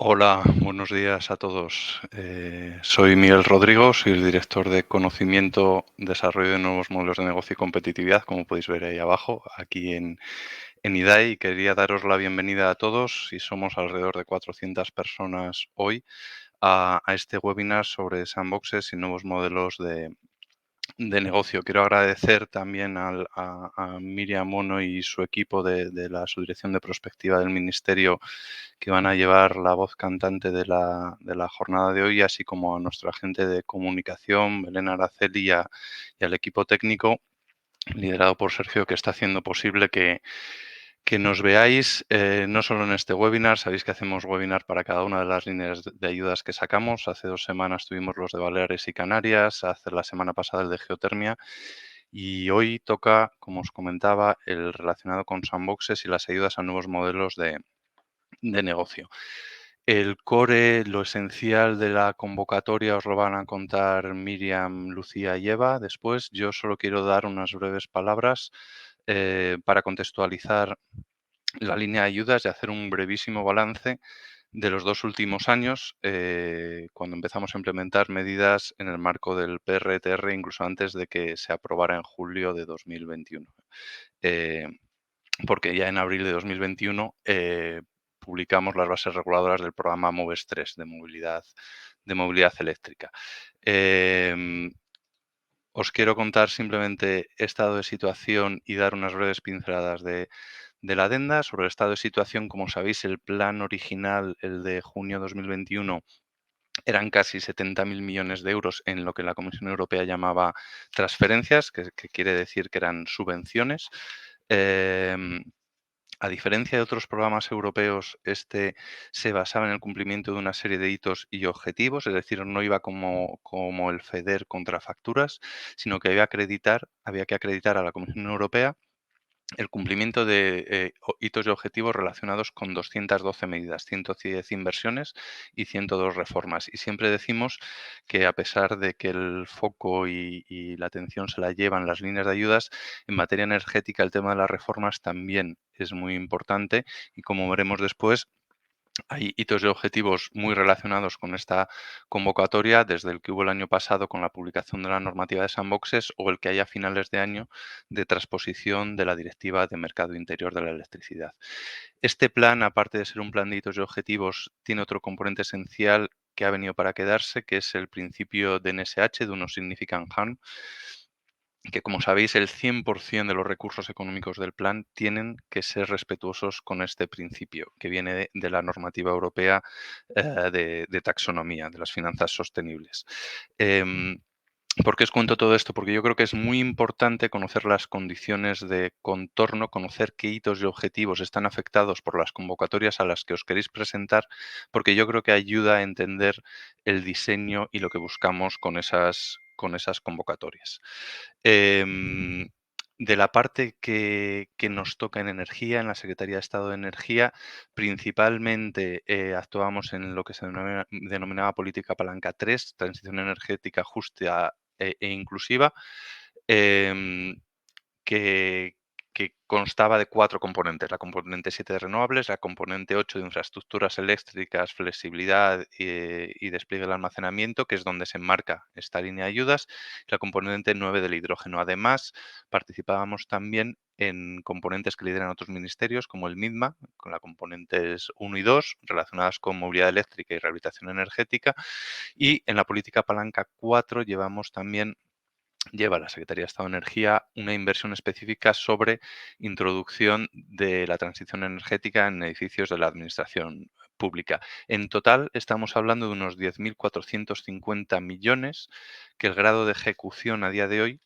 Hola, buenos días a todos. Soy Miguel Rodrigo, soy el director de Conocimiento, Desarrollo de Nuevos Modelos de Negocio y Competitividad, como podéis ver ahí abajo, aquí en IDAI. Quería daros la bienvenida a todos, y somos alrededor de 400 personas hoy, a este webinar sobre sandboxes y nuevos modelos de negocio. Quiero agradecer también a Miriam Mono y su equipo de la subdirección de prospectiva del Ministerio, que van a llevar la voz cantante de la jornada de hoy, así como a nuestra gente de comunicación, Belén Araceli, y al equipo técnico, liderado por Sergio, que está haciendo posible que nos veáis, no solo en este webinar. Sabéis que hacemos webinar para cada una de las líneas de ayudas que sacamos. Hace 2 semanas tuvimos los de Baleares y Canarias, hace la semana pasada el de geotermia, y hoy toca, como os comentaba, el relacionado con sandboxes y las ayudas a nuevos modelos de negocio. El core, lo esencial de la convocatoria, os lo van a contar Miriam, Lucía y Eva después. Yo solo quiero dar unas breves palabras para contextualizar la línea de ayudas y hacer un brevísimo balance de los 2 últimos años, cuando empezamos a implementar medidas en el marco del PRTR, incluso antes de que se aprobara en julio de 2021. Eh, Porque ya en abril de 2021 publicamos las bases reguladoras del programa MOVES 3 de movilidad eléctrica. Os quiero contar simplemente estado de situación y dar unas breves pinceladas de la adenda. Sobre el estado de situación, como sabéis, el plan original, el de junio 2021, eran casi 70.000 millones de euros en lo que la Comisión Europea llamaba transferencias, que quiere decir que eran subvenciones. A diferencia de otros programas europeos, este se basaba en el cumplimiento de una serie de hitos y objetivos, es decir, no iba como el FEDER contra facturas, sino que había que acreditar a la Comisión Europea el cumplimiento de hitos y objetivos relacionados con 212 medidas, 110 inversiones y 102 reformas. Y siempre decimos que, a pesar de que el foco y la atención se la llevan las líneas de ayudas, en materia energética el tema de las reformas también es muy importante, y, como veremos después, hay hitos y objetivos muy relacionados con esta convocatoria, desde el que hubo el año pasado con la publicación de la normativa de sandboxes, o el que hay a finales de año de transposición de la Directiva de Mercado Interior de la Electricidad. Este plan, aparte de ser un plan de hitos y objetivos, tiene otro componente esencial que ha venido para quedarse, que es el principio de NSH, Do No Significant Harm, que, como sabéis, el 100% de los recursos económicos del plan tienen que ser respetuosos con este principio, que viene de la normativa europea de taxonomía, de las finanzas sostenibles. Em, ¿Por qué os cuento todo esto? Porque yo creo que es muy importante conocer las condiciones de contorno, conocer qué hitos y objetivos están afectados por las convocatorias a las que os queréis presentar, porque yo creo que ayuda a entender el diseño y lo que buscamos con esas convocatorias. Em, de la parte que nos toca en energía, en la Secretaría de Estado de Energía, principalmente actuamos en lo que se denominaba política palanca 3, transición energética justa e inclusiva, em, que, que constaba de 4 componentes: la componente 7 de renovables, la componente 8 de infraestructuras eléctricas, flexibilidad y despliegue del almacenamiento, que es donde se enmarca esta línea de ayudas, y la componente 9 del hidrógeno. Además, participábamos también en componentes que lideran otros ministerios, como el MIDMA, con las componentes 1 y 2, relacionadas con movilidad eléctrica y rehabilitación energética, y en la política palanca 4 lleva la Secretaría de Estado de Energía una inversión específica sobre introducción de la transición energética en edificios de la administración pública. En total estamos hablando de unos 10.450 millones, que el grado de ejecución a día de hoy,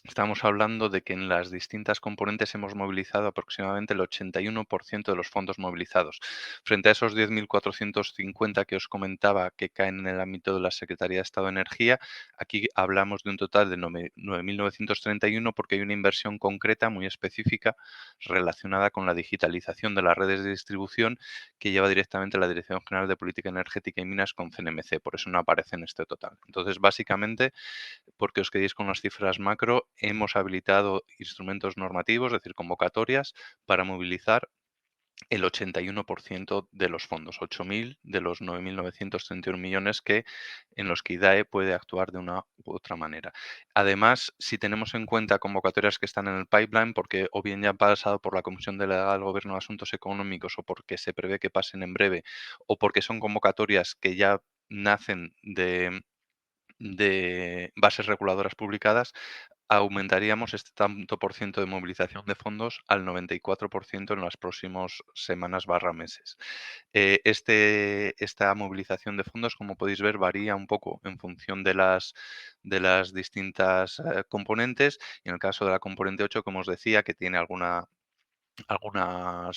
estamos hablando de que en las distintas componentes hemos movilizado aproximadamente el 81% de los fondos movilizados. Frente a esos 10.450 que os comentaba, que caen en el ámbito de la Secretaría de Estado de Energía, aquí hablamos de un total de 9.931, porque hay una inversión concreta, muy específica, relacionada con la digitalización de las redes de distribución, que lleva directamente la Dirección General de Política Energética y Minas con CNMC. Por eso no aparece en este total. Entonces, básicamente, porque os quedéis con las cifras macro, hemos habilitado instrumentos normativos, es decir, convocatorias, para movilizar el 81% de los fondos, 8.000 de los 9.931 millones, en los que IDAE puede actuar de una u otra manera. Además, si tenemos en cuenta convocatorias que están en el pipeline, porque o bien ya han pasado por la Comisión Delegada del Gobierno de Asuntos Económicos, o porque se prevé que pasen en breve, o porque son convocatorias que ya nacen de bases reguladoras publicadas, aumentaríamos este tanto por ciento de movilización de fondos al 94% en las próximas semanas barra meses. Esta movilización de fondos, como podéis ver, varía un poco en función de las distintas componentes. Y en el caso de la componente 8, como os decía, que tiene algunas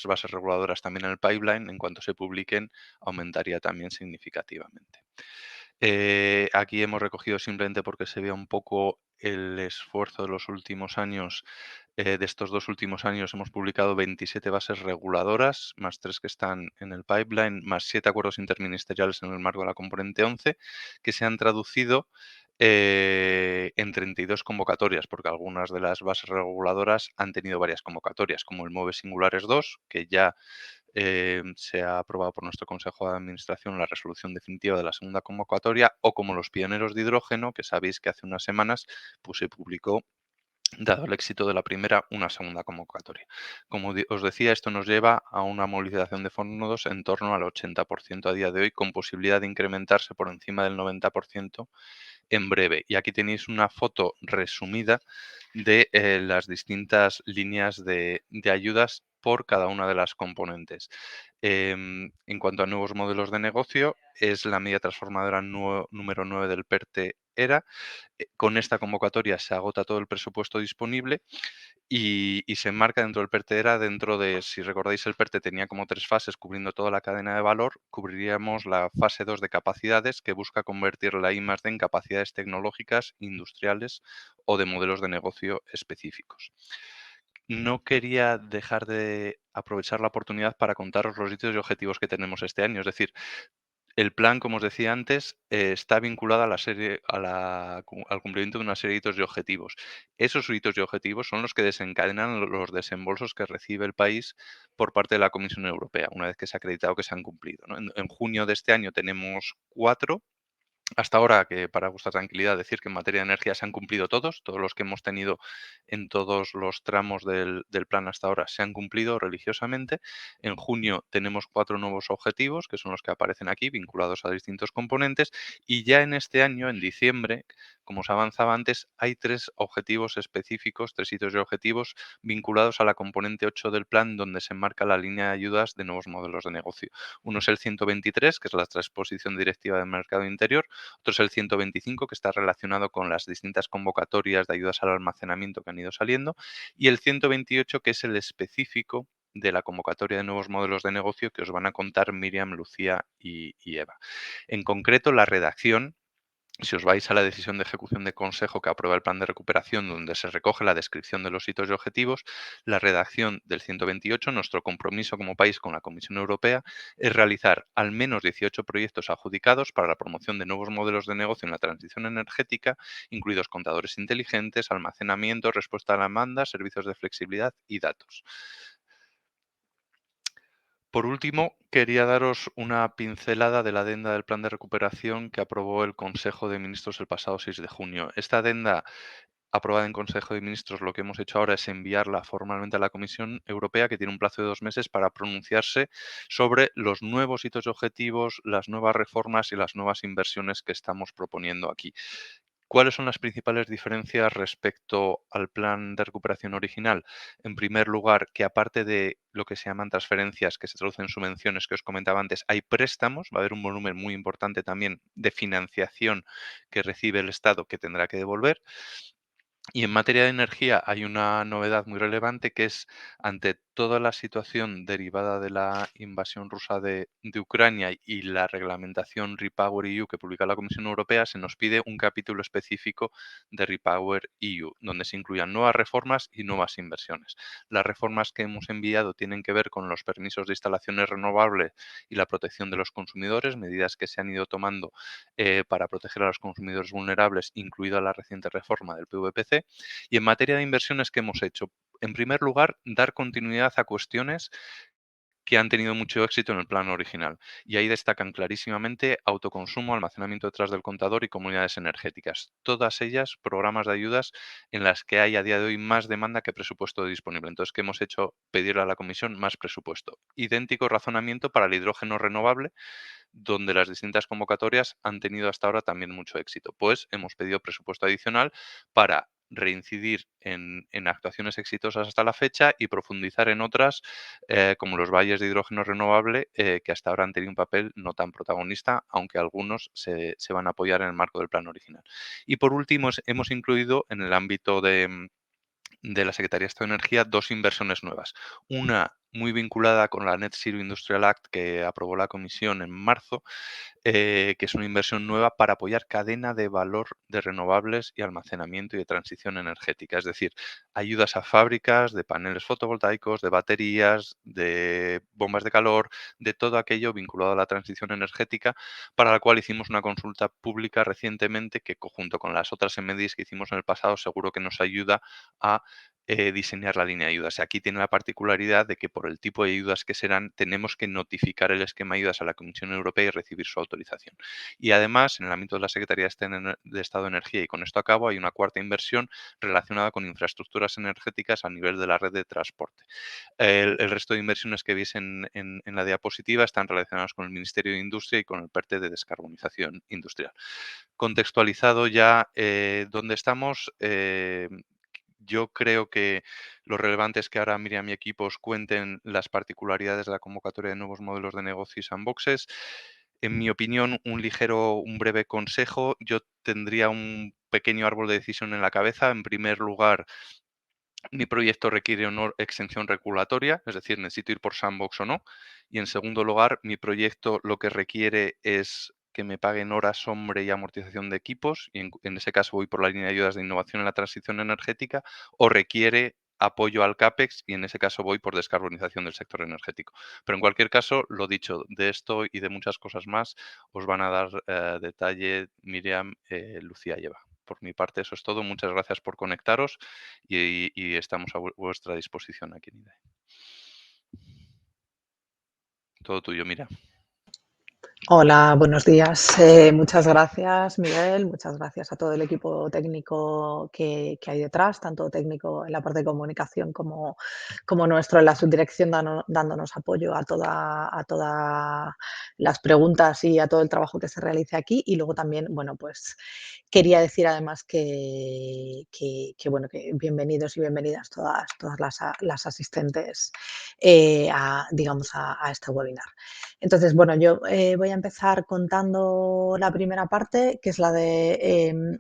bases reguladoras también en el pipeline, en cuanto se publiquen, aumentaría también significativamente. Aquí hemos recogido simplemente porque se vea un poco el esfuerzo de los últimos años. De estos 2 últimos años hemos publicado 27 bases reguladoras, más 3 que están en el pipeline, más 7 acuerdos interministeriales en el marco de la componente 11, que se han traducido en 32 convocatorias, porque algunas de las bases reguladoras han tenido varias convocatorias, como el MOVE Singulares 2, que ya se ha aprobado por nuestro Consejo de Administración la resolución definitiva de la segunda convocatoria, o como los pioneros de hidrógeno, que sabéis que hace unas semanas pues, se publicó, dado el éxito de la primera, una segunda convocatoria. Como os decía, esto nos lleva a una movilización de fondos en torno al 80% a día de hoy, con posibilidad de incrementarse por encima del 90% en breve. Y aquí tenéis una foto resumida de las distintas líneas de ayudas por cada una de las componentes. En cuanto a nuevos modelos de negocio, es la medida transformadora número 9 del PERTE ERA. Con esta convocatoria se agota todo el presupuesto disponible y se enmarca dentro del PERTE ERA, dentro de, si recordáis, el PERTE tenía como 3 fases cubriendo toda la cadena de valor, cubriríamos la fase 2 de capacidades, que busca convertir la I+D en capacidades tecnológicas, industriales o de modelos de negocio específicos. No quería dejar de aprovechar la oportunidad para contaros los hitos y objetivos que tenemos este año. Es decir, el plan, como os decía antes, está vinculado a la serie, al cumplimiento de una serie de hitos y objetivos. Esos hitos y objetivos son los que desencadenan los desembolsos que recibe el país por parte de la Comisión Europea, una vez que se ha acreditado que se han cumplido, ¿no? En junio de este año tenemos 4. Hasta ahora, que para vuestra tranquilidad, decir que en materia de energía se han cumplido todos los que hemos tenido en todos los tramos del plan hasta ahora se han cumplido religiosamente. En junio tenemos 4 nuevos objetivos, que son los que aparecen aquí, vinculados a distintos componentes. Y ya en este año, en diciembre, como os avanzaba antes, hay 3 objetivos específicos, 3 hitos de objetivos vinculados a la componente 8 del plan, donde se enmarca la línea de ayudas de nuevos modelos de negocio. Uno es el 123, que es la transposición directiva del mercado interior. Otro es el 125, que está relacionado con las distintas convocatorias de ayudas al almacenamiento que han ido saliendo. Y el 128, que es el específico de la convocatoria de nuevos modelos de negocio que os van a contar Miriam, Lucía y Eva. En concreto, la redacción, si os vais a la decisión de ejecución de consejo que aprueba el plan de recuperación, donde se recoge la descripción de los hitos y objetivos, la redacción del 128, nuestro compromiso como país con la Comisión Europea, es realizar al menos 18 proyectos adjudicados para la promoción de nuevos modelos de negocio en la transición energética, incluidos contadores inteligentes, almacenamiento, respuesta a la demanda, servicios de flexibilidad y datos. Por último, quería daros una pincelada de la adenda del plan de recuperación que aprobó el Consejo de Ministros el pasado 6 de junio. Esta adenda aprobada en Consejo de Ministros, lo que hemos hecho ahora es enviarla formalmente a la Comisión Europea, que tiene un plazo de 2 meses para pronunciarse sobre los nuevos hitos y objetivos, las nuevas reformas y las nuevas inversiones que estamos proponiendo aquí. ¿Cuáles son las principales diferencias respecto al plan de recuperación original? En primer lugar, que aparte de lo que se llaman transferencias, que se traducen en subvenciones que os comentaba antes, hay préstamos, va a haber un volumen muy importante también de financiación que recibe el Estado que tendrá que devolver. Y en materia de energía hay una novedad muy relevante, que es, ante toda la situación derivada de la invasión rusa de Ucrania y la reglamentación REPowerEU que publica la Comisión Europea, se nos pide un capítulo específico de REPowerEU, donde se incluyan nuevas reformas y nuevas inversiones. Las reformas que hemos enviado tienen que ver con los permisos de instalaciones renovables y la protección de los consumidores, medidas que se han ido tomando para proteger a los consumidores vulnerables, incluida la reciente reforma del PVPC. Y en materia de inversiones, ¿qué hemos hecho? En primer lugar, dar continuidad a cuestiones que han tenido mucho éxito en el plan original. Y ahí destacan clarísimamente autoconsumo, almacenamiento detrás del contador y comunidades energéticas. Todas ellas programas de ayudas en las que hay a día de hoy más demanda que presupuesto disponible. Entonces, ¿qué hemos hecho? Pedirle a la Comisión más presupuesto. Idéntico razonamiento para el hidrógeno renovable, donde las distintas convocatorias han tenido hasta ahora también mucho éxito. Pues hemos pedido presupuesto adicional para reincidir en actuaciones exitosas hasta la fecha y profundizar en otras, como los valles de hidrógeno renovable, que hasta ahora han tenido un papel no tan protagonista, aunque algunos se van a apoyar en el marco del plan original. Y por último, hemos incluido en el ámbito de la Secretaría de Estado de Energía dos inversiones nuevas. Una muy vinculada con la Net Zero Industrial Act que aprobó la Comisión en marzo, que es una inversión nueva para apoyar cadena de valor de renovables y almacenamiento y de transición energética. Es decir, ayudas a fábricas de paneles fotovoltaicos, de baterías, de bombas de calor, de todo aquello vinculado a la transición energética, para la cual hicimos una consulta pública recientemente que, junto con las otras MDIs que hicimos en el pasado, seguro que nos ayuda a diseñar la línea de ayudas. Y aquí tiene la particularidad de que por el tipo de ayudas que serán, tenemos que notificar el esquema de ayudas a la Comisión Europea y recibir su autorización. Y además, en el ámbito de la Secretaría de Estado de Energía, y con esto acabo, hay una cuarta inversión relacionada con infraestructuras energéticas a nivel de la red de transporte. El resto de inversiones que veis en la diapositiva están relacionadas con el Ministerio de Industria y con el PERTE de descarbonización industrial. Contextualizado ya dónde estamos, yo creo que lo relevante es que ahora Miriam y equipo os cuenten las particularidades de la convocatoria de nuevos modelos de negocio y sandboxes. En mi opinión, un breve consejo. Yo tendría un pequeño árbol de decisión en la cabeza. En primer lugar, mi proyecto requiere o no exención regulatoria, es decir, necesito ir por sandbox o no. Y en segundo lugar, mi proyecto lo que requiere es que me paguen horas, hombre y amortización de equipos, y en ese caso voy por la línea de ayudas de innovación en la transición energética, o requiere apoyo al CAPEX, y en ese caso voy por descarbonización del sector energético. Pero en cualquier caso, lo dicho, de esto y de muchas cosas más os van a dar detalle Miriam, Lucía y Eva. Por mi parte, eso es todo. Muchas gracias por conectaros y estamos a vuestra disposición aquí en IDAE. Todo tuyo, mira. Hola, buenos días. Muchas gracias, Miguel. Muchas gracias a todo el equipo técnico que hay detrás, tanto técnico en la parte de comunicación como nuestro en la subdirección, dándonos apoyo a todas las preguntas y a todo el trabajo que se realice aquí. Y luego también, bueno, pues quería decir además bueno, que bienvenidos y bienvenidas todas las asistentes digamos, a este webinar. Entonces, bueno, yo voy a empezar contando la primera parte, que es la de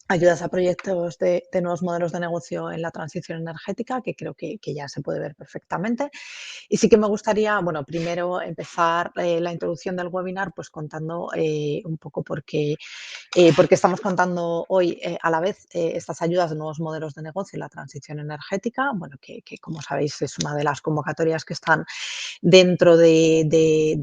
ayudas a proyectos de nuevos modelos de negocio en la transición energética, que creo que ya se puede ver perfectamente. Y sí que me gustaría, bueno, primero empezar la introducción del webinar pues contando un poco porque estamos contando hoy a la vez estas ayudas de nuevos modelos de negocio en la transición energética, bueno, que como sabéis es una de las convocatorias que están dentro de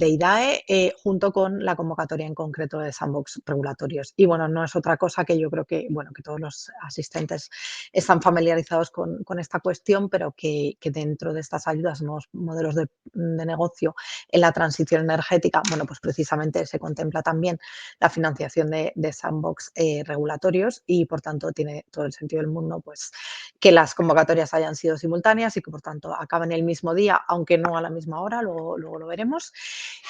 IDAE, junto con la convocatoria en concreto de sandbox regulatorios. Y bueno, no es otra cosa que yo creo que, bueno, que todos los asistentes están familiarizados con esta cuestión, pero que dentro de estas ayudas, nuevos modelos de negocio en la transición energética, bueno, pues precisamente se contempla también la financiación de sandbox regulatorios y, por tanto, tiene todo el sentido del mundo, pues, que las convocatorias hayan sido simultáneas y que, por tanto, acaben el mismo día, aunque no a la misma hora, luego lo veremos,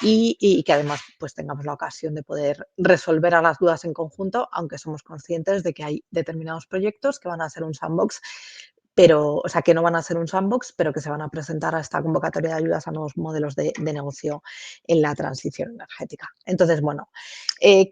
y que además pues tengamos la ocasión de poder resolver a las dudas en conjunto, aunque somos conscientes de que hay determinados proyectos que van a ser un sandbox, pero, o sea, que no van a ser un sandbox, pero que se van a presentar a esta convocatoria de ayudas a nuevos modelos de negocio en la transición energética. Entonces, bueno,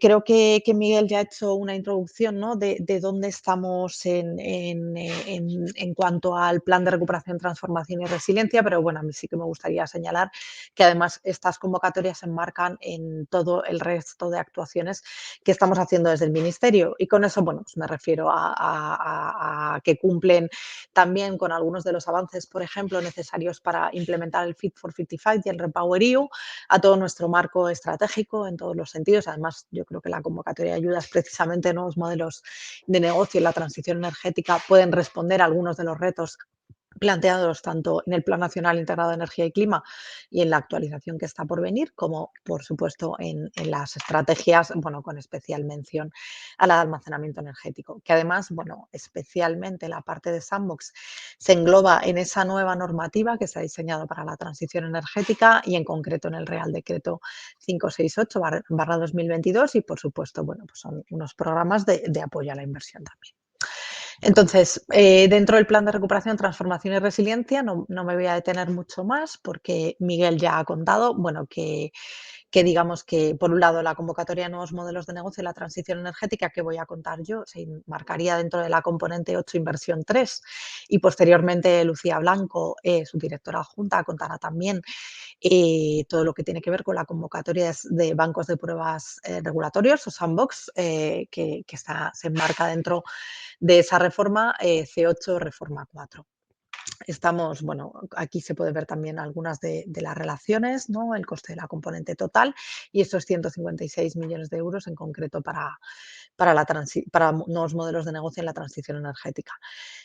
creo que Miguel ya ha hecho una introducción, ¿no?, de dónde estamos en cuanto al plan de recuperación, transformación y resiliencia, pero bueno, a mí sí que me gustaría señalar que además estas convocatorias se enmarcan en todo el resto de actuaciones que estamos haciendo desde el Ministerio. Y con eso, bueno, pues me refiero a que cumplen también con algunos de los avances, por ejemplo, necesarios para implementar el Fit for 55 y el REPowerEU, a todo nuestro marco estratégico en todos los sentidos. Además, yo creo que la convocatoria de ayudas, precisamente nuevos modelos de negocio y la transición energética, pueden responder a algunos de los retos planteados tanto en el Plan Nacional Integrado de Energía y Clima y en la actualización que está por venir, como por supuesto en las estrategias, bueno, con especial mención al almacenamiento energético, que además, bueno, especialmente la parte de Sandbox se engloba en esa nueva normativa que se ha diseñado para la transición energética y en concreto en el Real Decreto 568/2022 y por supuesto, bueno, pues son unos programas de apoyo a la inversión también. Entonces, dentro del plan de recuperación, transformación y resiliencia, no me voy a detener mucho más porque Miguel ya ha contado, bueno, que digamos que, por un lado, la convocatoria de nuevos modelos de negocio y la transición energética que voy a contar yo se enmarcaría dentro de la componente 8, inversión 3, y posteriormente Lucía Blanco, su directora adjunta, contará también todo lo que tiene que ver con la convocatoria de bancos de pruebas regulatorios o sandbox, se enmarca dentro de esa reforma C8, reforma 4. Estamos, bueno, aquí se puede ver también algunas de las relaciones, ¿no? El coste de la componente total y estos 156 millones de euros en concreto para nuevos modelos de negocio en la transición energética.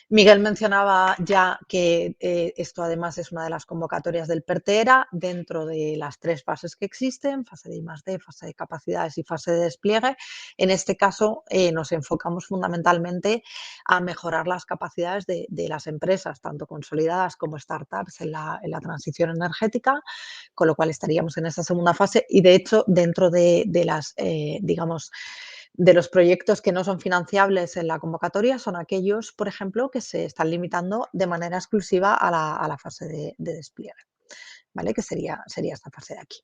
Miguel mencionaba ya que esto además es una de las convocatorias del PERTE-ERA dentro de las 3 fases que existen, fase de I+D, fase de capacidades y fase de despliegue. En este caso nos enfocamos fundamentalmente a mejorar las capacidades de las empresas, tanto consolidadas como startups en la transición energética, con lo cual estaríamos en esa segunda fase y de hecho dentro de las, digamos, de los proyectos que no son financiables en la convocatoria son aquellos, por ejemplo, que se están limitando de manera exclusiva a la fase de despliegue, ¿vale? Que sería esta fase de aquí.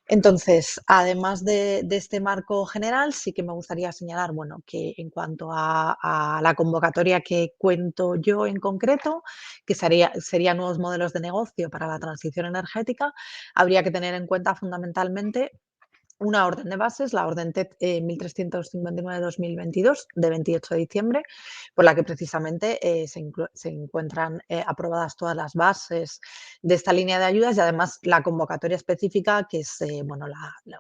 Entonces, además de este marco general, sí que me gustaría señalar, bueno, que en cuanto a la convocatoria que cuento yo en concreto, que serían nuevos modelos de negocio para la transición energética, habría que tener en cuenta fundamentalmente una orden de bases, la orden TED 1359/2022 de 28 de diciembre, por la que precisamente se encuentran aprobadas todas las bases de esta línea de ayudas y además la convocatoria específica, que es bueno,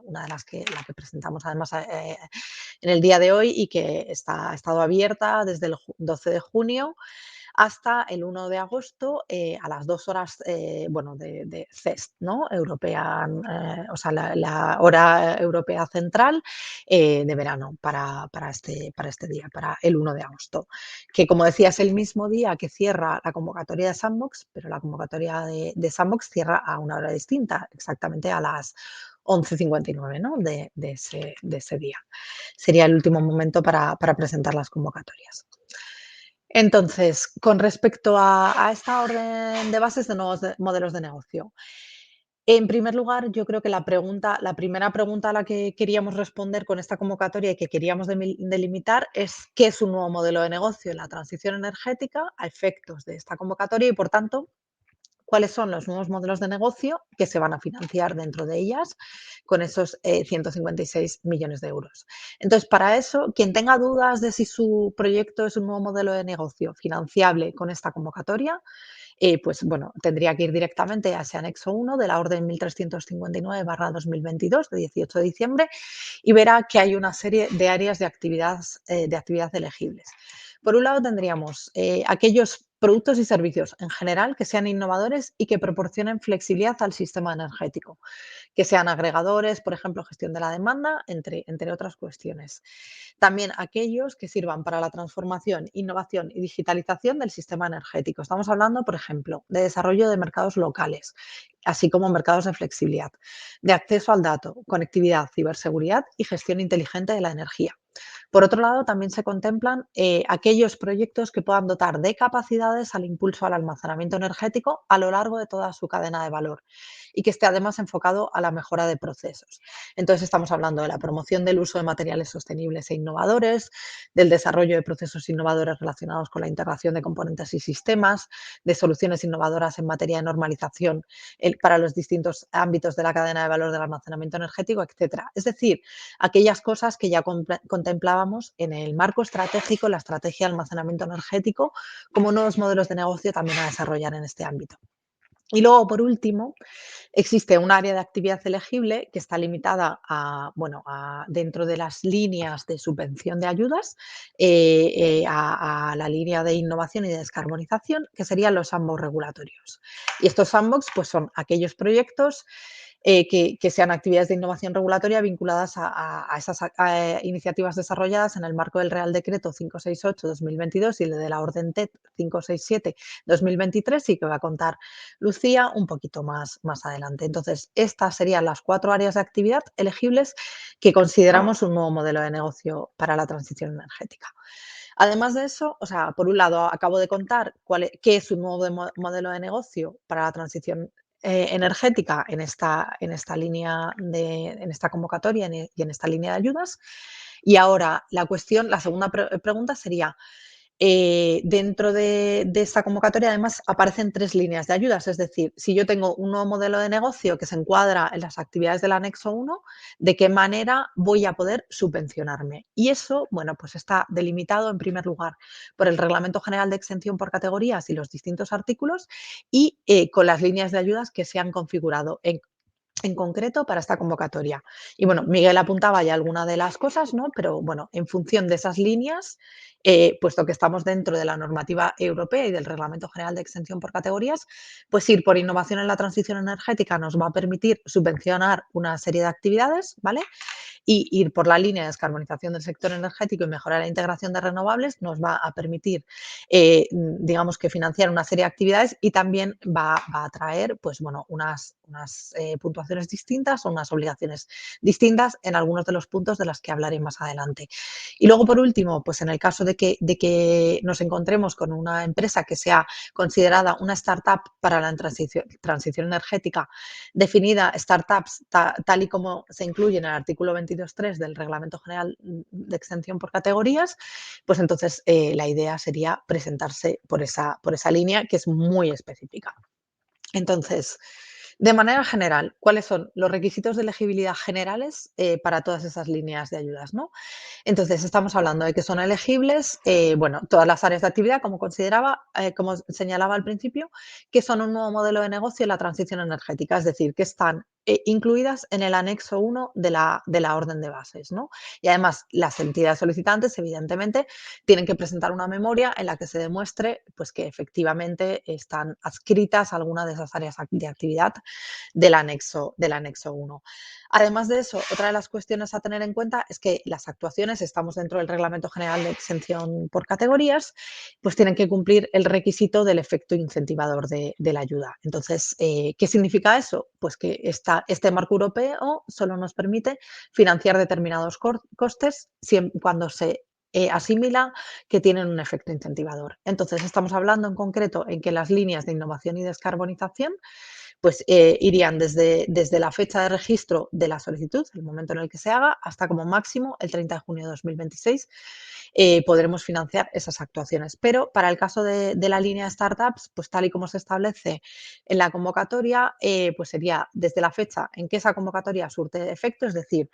una de las la que presentamos además en el día de hoy y que ha estado abierta desde el 12 de junio hasta el 1 de agosto a las 2 horas bueno, de CEST, ¿no? European, o sea, la hora europea central de verano para este día, para el 1 de agosto. Que como decía, es el mismo día que cierra la convocatoria de Sandbox, pero la convocatoria de Sandbox cierra a una hora distinta, exactamente a las 11:59, ¿no? de ese día. Sería el último momento para presentar las convocatorias. Entonces, con respecto a esta orden de bases de nuevos modelos de negocio. En primer lugar, yo creo que la primera pregunta a la que queríamos responder con esta convocatoria y que queríamos delimitar es qué es un nuevo modelo de negocio en la transición energética a efectos de esta convocatoria y, por tanto, cuáles son los nuevos modelos de negocio que se van a financiar dentro de ellas con esos 156 millones de euros. Entonces, para eso, quien tenga dudas de si su proyecto es un nuevo modelo de negocio financiable con esta convocatoria, pues bueno, tendría que ir directamente a ese anexo 1 de la orden 1359/2022 de 18 de diciembre y verá que hay una serie de áreas de actividad elegibles. Por un lado, tendríamos aquellos productos y servicios en general que sean innovadores y que proporcionen flexibilidad al sistema energético, que sean agregadores, por ejemplo, gestión de la demanda, entre otras cuestiones. También aquellos que sirvan para la transformación, innovación y digitalización del sistema energético. Estamos hablando, por ejemplo, de desarrollo de mercados locales, así como mercados de flexibilidad, de acceso al dato, conectividad, ciberseguridad y gestión inteligente de la energía. Por otro lado, también se contemplan aquellos proyectos que puedan dotar de capacidades al impulso al almacenamiento energético a lo largo de toda su cadena de valor y que esté además enfocado a la mejora de procesos. Entonces, estamos hablando de la promoción del uso de materiales sostenibles e innovadores, del desarrollo de procesos innovadores relacionados con la integración de componentes y sistemas, de soluciones innovadoras en materia de normalización para los distintos ámbitos de la cadena de valor del almacenamiento energético, etcétera. Es decir, aquellas cosas que ya contemplábamos en el marco estratégico, la estrategia de almacenamiento energético, como nuevos modelos de negocio también a desarrollar en este ámbito. Y luego, por último, existe un área de actividad elegible que está limitada a, bueno, dentro de las líneas de subvención de ayudas, a la línea de innovación y de descarbonización, que serían los sandbox regulatorios. Y estos sandbox, pues, son aquellos proyectos que sean actividades de innovación regulatoria vinculadas a esas iniciativas desarrolladas en el marco del Real Decreto 568/2022 y de la Orden TED 567/2023 y que va a contar Lucía un poquito más adelante. Entonces, estas serían las 4 áreas de actividad elegibles que consideramos un nuevo modelo de negocio para la transición energética. Además de eso, o sea, por un lado, acabo de contar qué es un nuevo modelo de negocio para la transición energética en esta línea en esta convocatoria y en esta línea de ayudas. Y ahora la segunda pregunta sería, dentro de esta convocatoria, además, aparecen 3 líneas de ayudas. Es decir, si yo tengo un nuevo modelo de negocio que se encuadra en las actividades del anexo 1, ¿de qué manera voy a poder subvencionarme? Y eso, bueno, pues está delimitado, en primer lugar, por el Reglamento General de Exención por categorías y los distintos artículos y, con las líneas de ayudas que se han configurado en concreto para esta convocatoria. Y bueno, Miguel apuntaba ya alguna de las cosas, ¿no? Pero bueno, en función de esas líneas, puesto que estamos dentro de la normativa europea y del Reglamento General de Exención por categorías, pues ir por innovación en la transición energética nos va a permitir subvencionar una serie de actividades, ¿vale? Y ir por la línea de descarbonización del sector energético y mejorar la integración de renovables nos va a permitir, digamos que financiar una serie de actividades y también va a traer, pues bueno, unas puntuaciones distintas o unas obligaciones distintas en algunos de los puntos de las que hablaré más adelante. Y luego, por último, pues en el caso de que nos encontremos con una empresa que sea considerada una startup para la transición energética, definida startups tal y como se incluye en el artículo 22.3 del Reglamento General de Exención por categorías, pues entonces la idea sería presentarse por esa línea que es muy específica. Entonces, de manera general, ¿cuáles son los requisitos de elegibilidad generales para todas esas líneas de ayudas, ¿no? Entonces, estamos hablando de que son elegibles, bueno, todas las áreas de actividad, como consideraba, como señalaba al principio, que son un nuevo modelo de negocio en la transición energética, es decir, que están incluidas en el anexo 1 de la orden de bases, ¿no? Y además, las entidades solicitantes, evidentemente, tienen que presentar una memoria en la que se demuestre pues, que efectivamente están adscritas a alguna de esas áreas de actividad del anexo 1. Además de eso, otra de las cuestiones a tener en cuenta es que las actuaciones, estamos dentro del Reglamento General de Exención por categorías, pues tienen que cumplir el requisito del efecto incentivador de la ayuda. Entonces, ¿qué significa eso? Pues que este marco europeo solo nos permite financiar determinados costes cuando se asimila que tienen un efecto incentivador. Entonces, estamos hablando en concreto en que las líneas de innovación y descarbonización pues irían desde la fecha de registro de la solicitud, el momento en el que se haga, hasta como máximo el 30 de junio de 2026 podremos financiar esas actuaciones. Pero para el caso de la línea de startups, pues tal y como se establece en la convocatoria, pues sería desde la fecha en que esa convocatoria surte efecto, es decir,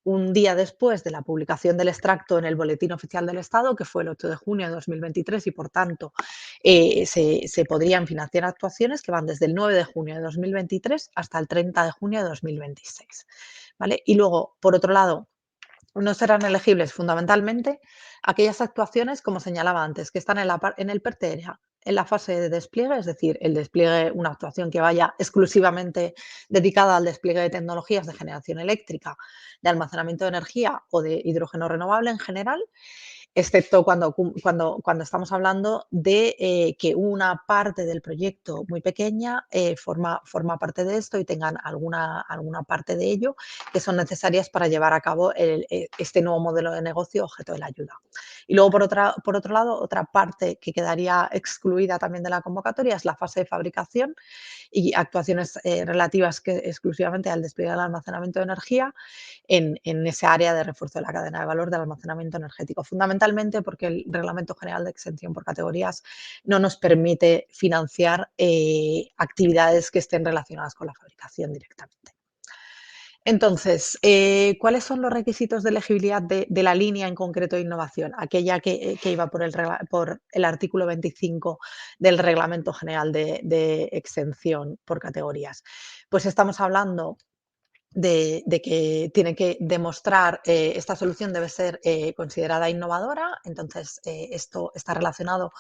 un día después de la publicación del extracto en el Boletín Oficial del Estado, que fue el 8 de junio de 2023, y por tanto se podrían financiar actuaciones que van desde el 9 de junio de 2023 hasta el 30 de junio de 2026. ¿Vale? Y luego, por otro lado, no serán elegibles fundamentalmente aquellas actuaciones, como señalaba antes, que están en el PERTERA, en la fase de despliegue, es decir, el despliegue, una actuación que vaya exclusivamente dedicada al despliegue de tecnologías de generación eléctrica, de almacenamiento de energía o de hidrógeno renovable en general, excepto cuando estamos hablando de que una parte del proyecto muy pequeña forma parte de esto y tengan alguna parte de ello que son necesarias para llevar a cabo este nuevo modelo de negocio objeto de la ayuda. Y luego, por otro lado, otra parte que quedaría excluida también de la convocatoria es la fase de fabricación y actuaciones relativas exclusivamente al despliegue del almacenamiento de energía en esa área de refuerzo de la cadena de valor del almacenamiento energético. Fundamentalmente porque el Reglamento General de Exención por categorías no nos permite financiar actividades que estén relacionadas con la fabricación directamente. Entonces, ¿cuáles son los requisitos de elegibilidad de la línea en concreto de innovación? Aquella que iba por el artículo 25 del Reglamento General de Exención por categorías. Pues estamos hablando de que tiene que demostrar, esta solución debe ser considerada innovadora. Entonces, esto está relacionado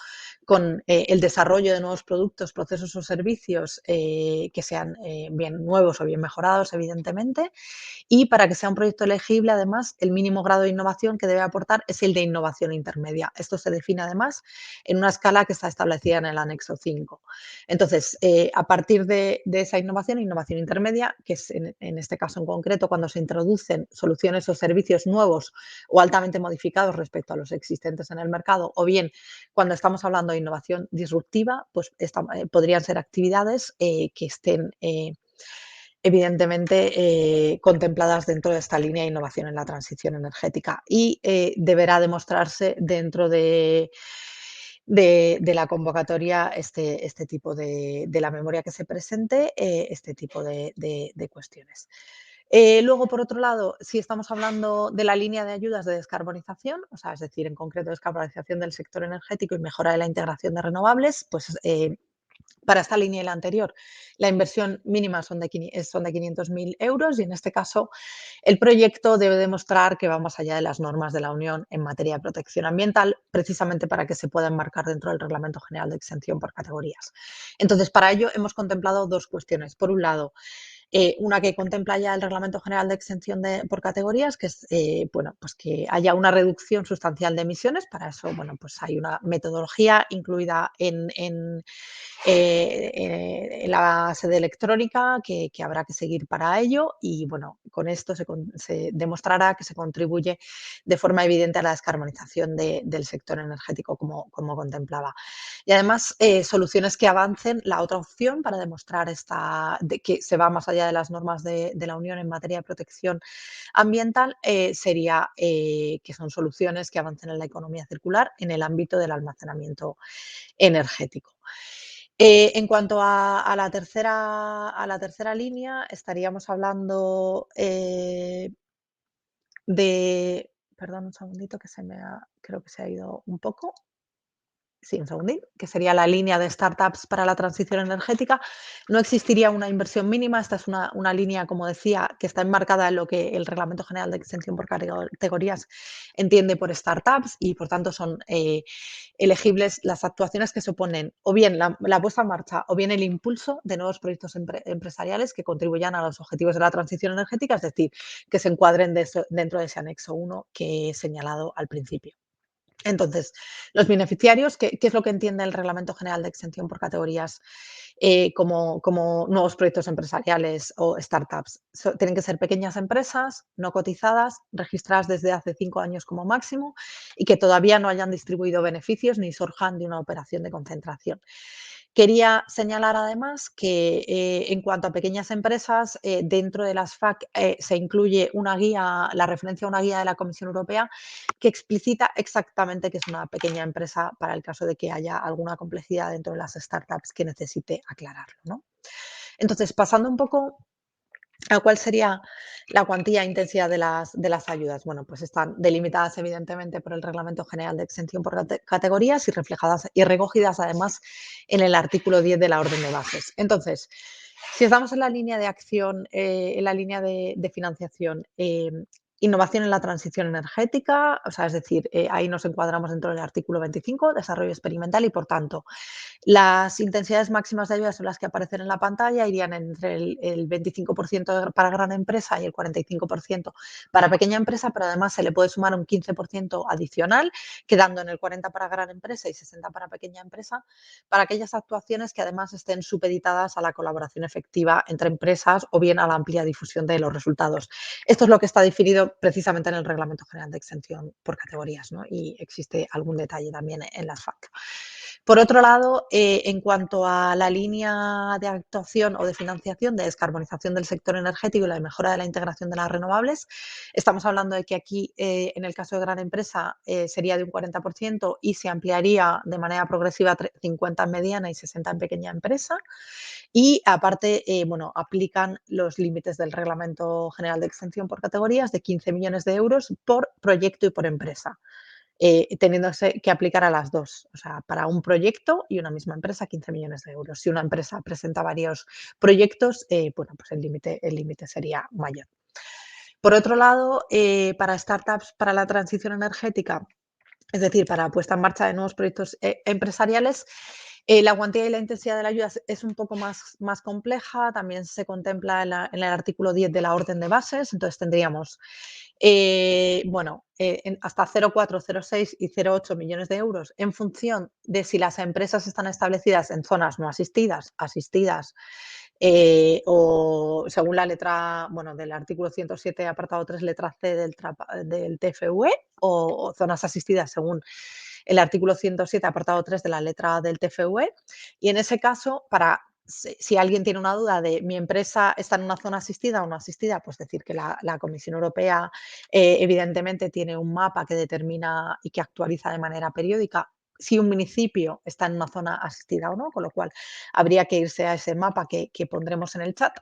con el desarrollo de nuevos productos, procesos o servicios que sean bien nuevos o bien mejorados, evidentemente. Y para que sea un proyecto elegible, además, el mínimo grado de innovación que debe aportar es el de innovación intermedia. Esto se define, además, en una escala que está establecida en el anexo 5. Entonces, a partir de esa innovación, innovación intermedia, que es en este caso en concreto cuando se introducen soluciones o servicios nuevos o altamente modificados respecto a los existentes en el mercado, o bien cuando estamos hablando de innovación disruptiva, pues podrían ser actividades que estén evidentemente contempladas dentro de esta línea de innovación en la transición energética y deberá demostrarse dentro de la convocatoria este tipo de la memoria que se presente, este tipo de cuestiones. Luego, por otro lado, si estamos hablando de la línea de ayudas de descarbonización, o sea, es decir, en concreto descarbonización del sector energético y mejora de la integración de renovables, pues para esta línea y la anterior, la inversión mínima son de 500.000 euros y en este caso el proyecto debe demostrar que va más allá de las normas de la Unión en materia de protección ambiental, precisamente para que se pueda enmarcar dentro del Reglamento General de Exención por categorías. Entonces, para ello hemos contemplado dos cuestiones. Por un lado, una que contempla ya el Reglamento General de Exención por categorías, que es bueno, pues que haya una reducción sustancial de emisiones. Para eso, bueno, pues hay una metodología incluida en la sede electrónica que habrá que seguir para ello y bueno, con esto se demostrará que se contribuye de forma evidente a la descarbonización del sector energético como contemplaba. Y además, soluciones que avancen, la otra opción para demostrar que se va más allá de las normas de la Unión en materia de protección ambiental, sería que son soluciones que avancen en la economía circular en el ámbito del almacenamiento energético. En cuanto a la tercera línea, estaríamos hablando de, perdón, un segundito que creo que se ha ido un poco. Sí, un segundín, que sería la línea de startups para la transición energética. No existiría una inversión mínima. Esta es una línea, como decía, que está enmarcada en lo que el Reglamento General de Exención por categorías entiende por startups y, por tanto, son elegibles las actuaciones que suponen o bien la puesta en marcha o bien el impulso de nuevos proyectos empresariales que contribuyan a los objetivos de la transición energética, es decir, que se encuadren dentro de ese anexo 1 que he señalado al principio. Entonces, los beneficiarios, ¿qué es lo que entiende el Reglamento General de Exención por categorías como nuevos proyectos empresariales o startups? Tienen que ser pequeñas empresas, no cotizadas, registradas desde hace 5 años como máximo y que todavía no hayan distribuido beneficios ni surjan de una operación de concentración. Quería señalar además que en cuanto a pequeñas empresas, dentro de las FAC se incluye una guía, la referencia a una guía de la Comisión Europea que explicita exactamente qué es una pequeña empresa para el caso de que haya alguna complejidad dentro de las startups que necesite aclararlo, ¿no? Entonces, pasando un poco a cuál sería la cuantía e intensidad de las ayudas. Bueno, pues están delimitadas evidentemente por el Reglamento General de Exención por categorías y reflejadas y recogidas además en el artículo 10 de la orden de bases. Entonces, si estamos en la línea de acción, en la línea de financiación, innovación en la transición energética, o sea, es decir, ahí nos encuadramos dentro del artículo 25, desarrollo experimental y, por tanto, las intensidades máximas de ayuda son las que aparecen en la pantalla, irían entre el 25% para gran empresa y el 45% para pequeña empresa, pero además se le puede sumar un 15% adicional, quedando en el 40% para gran empresa y 60% para pequeña empresa, para aquellas actuaciones que además estén supeditadas a la colaboración efectiva entre empresas o bien a la amplia difusión de los resultados. Esto es lo que está definido precisamente en el Reglamento General de Exención por categorías, ¿no? Y existe algún detalle también en las FAC. Por otro lado, en cuanto a la línea de actuación o de financiación de descarbonización del sector energético y la mejora de la integración de las renovables, estamos hablando de que aquí, en el caso de gran empresa, sería de un 40% y se ampliaría de manera progresiva a 50 en mediana y 60 en pequeña empresa. Y aparte, bueno, aplican los límites del Reglamento General de Exención por categorías de 15 millones de euros por proyecto y por empresa, teniéndose que aplicar a las dos. O sea, para un proyecto y una misma empresa, 15 millones de euros. Si una empresa presenta varios proyectos, bueno, pues el límite sería mayor. Por otro lado, para startups para la transición energética, es decir, para puesta en marcha de nuevos proyectos empresariales, la cuantía y la intensidad de la ayuda es un poco más compleja. También se contempla en el artículo 10 de la orden de bases. Entonces tendríamos bueno, hasta 0,4, 0,6 y 0,8 millones de euros en función de si las empresas están establecidas en zonas no asistidas, asistidas, o según la letra, bueno, del artículo 107, apartado 3, letra C del TFUE, o zonas asistidas según el artículo 107, apartado 3 de la letra A del TFUE. Y en ese caso, si alguien tiene una duda de mi empresa está en una zona asistida o no asistida, pues decir que la Comisión Europea evidentemente tiene un mapa que determina y que actualiza de manera periódica si un municipio está en una zona asistida o no, con lo cual habría que irse a ese mapa que pondremos en el chat.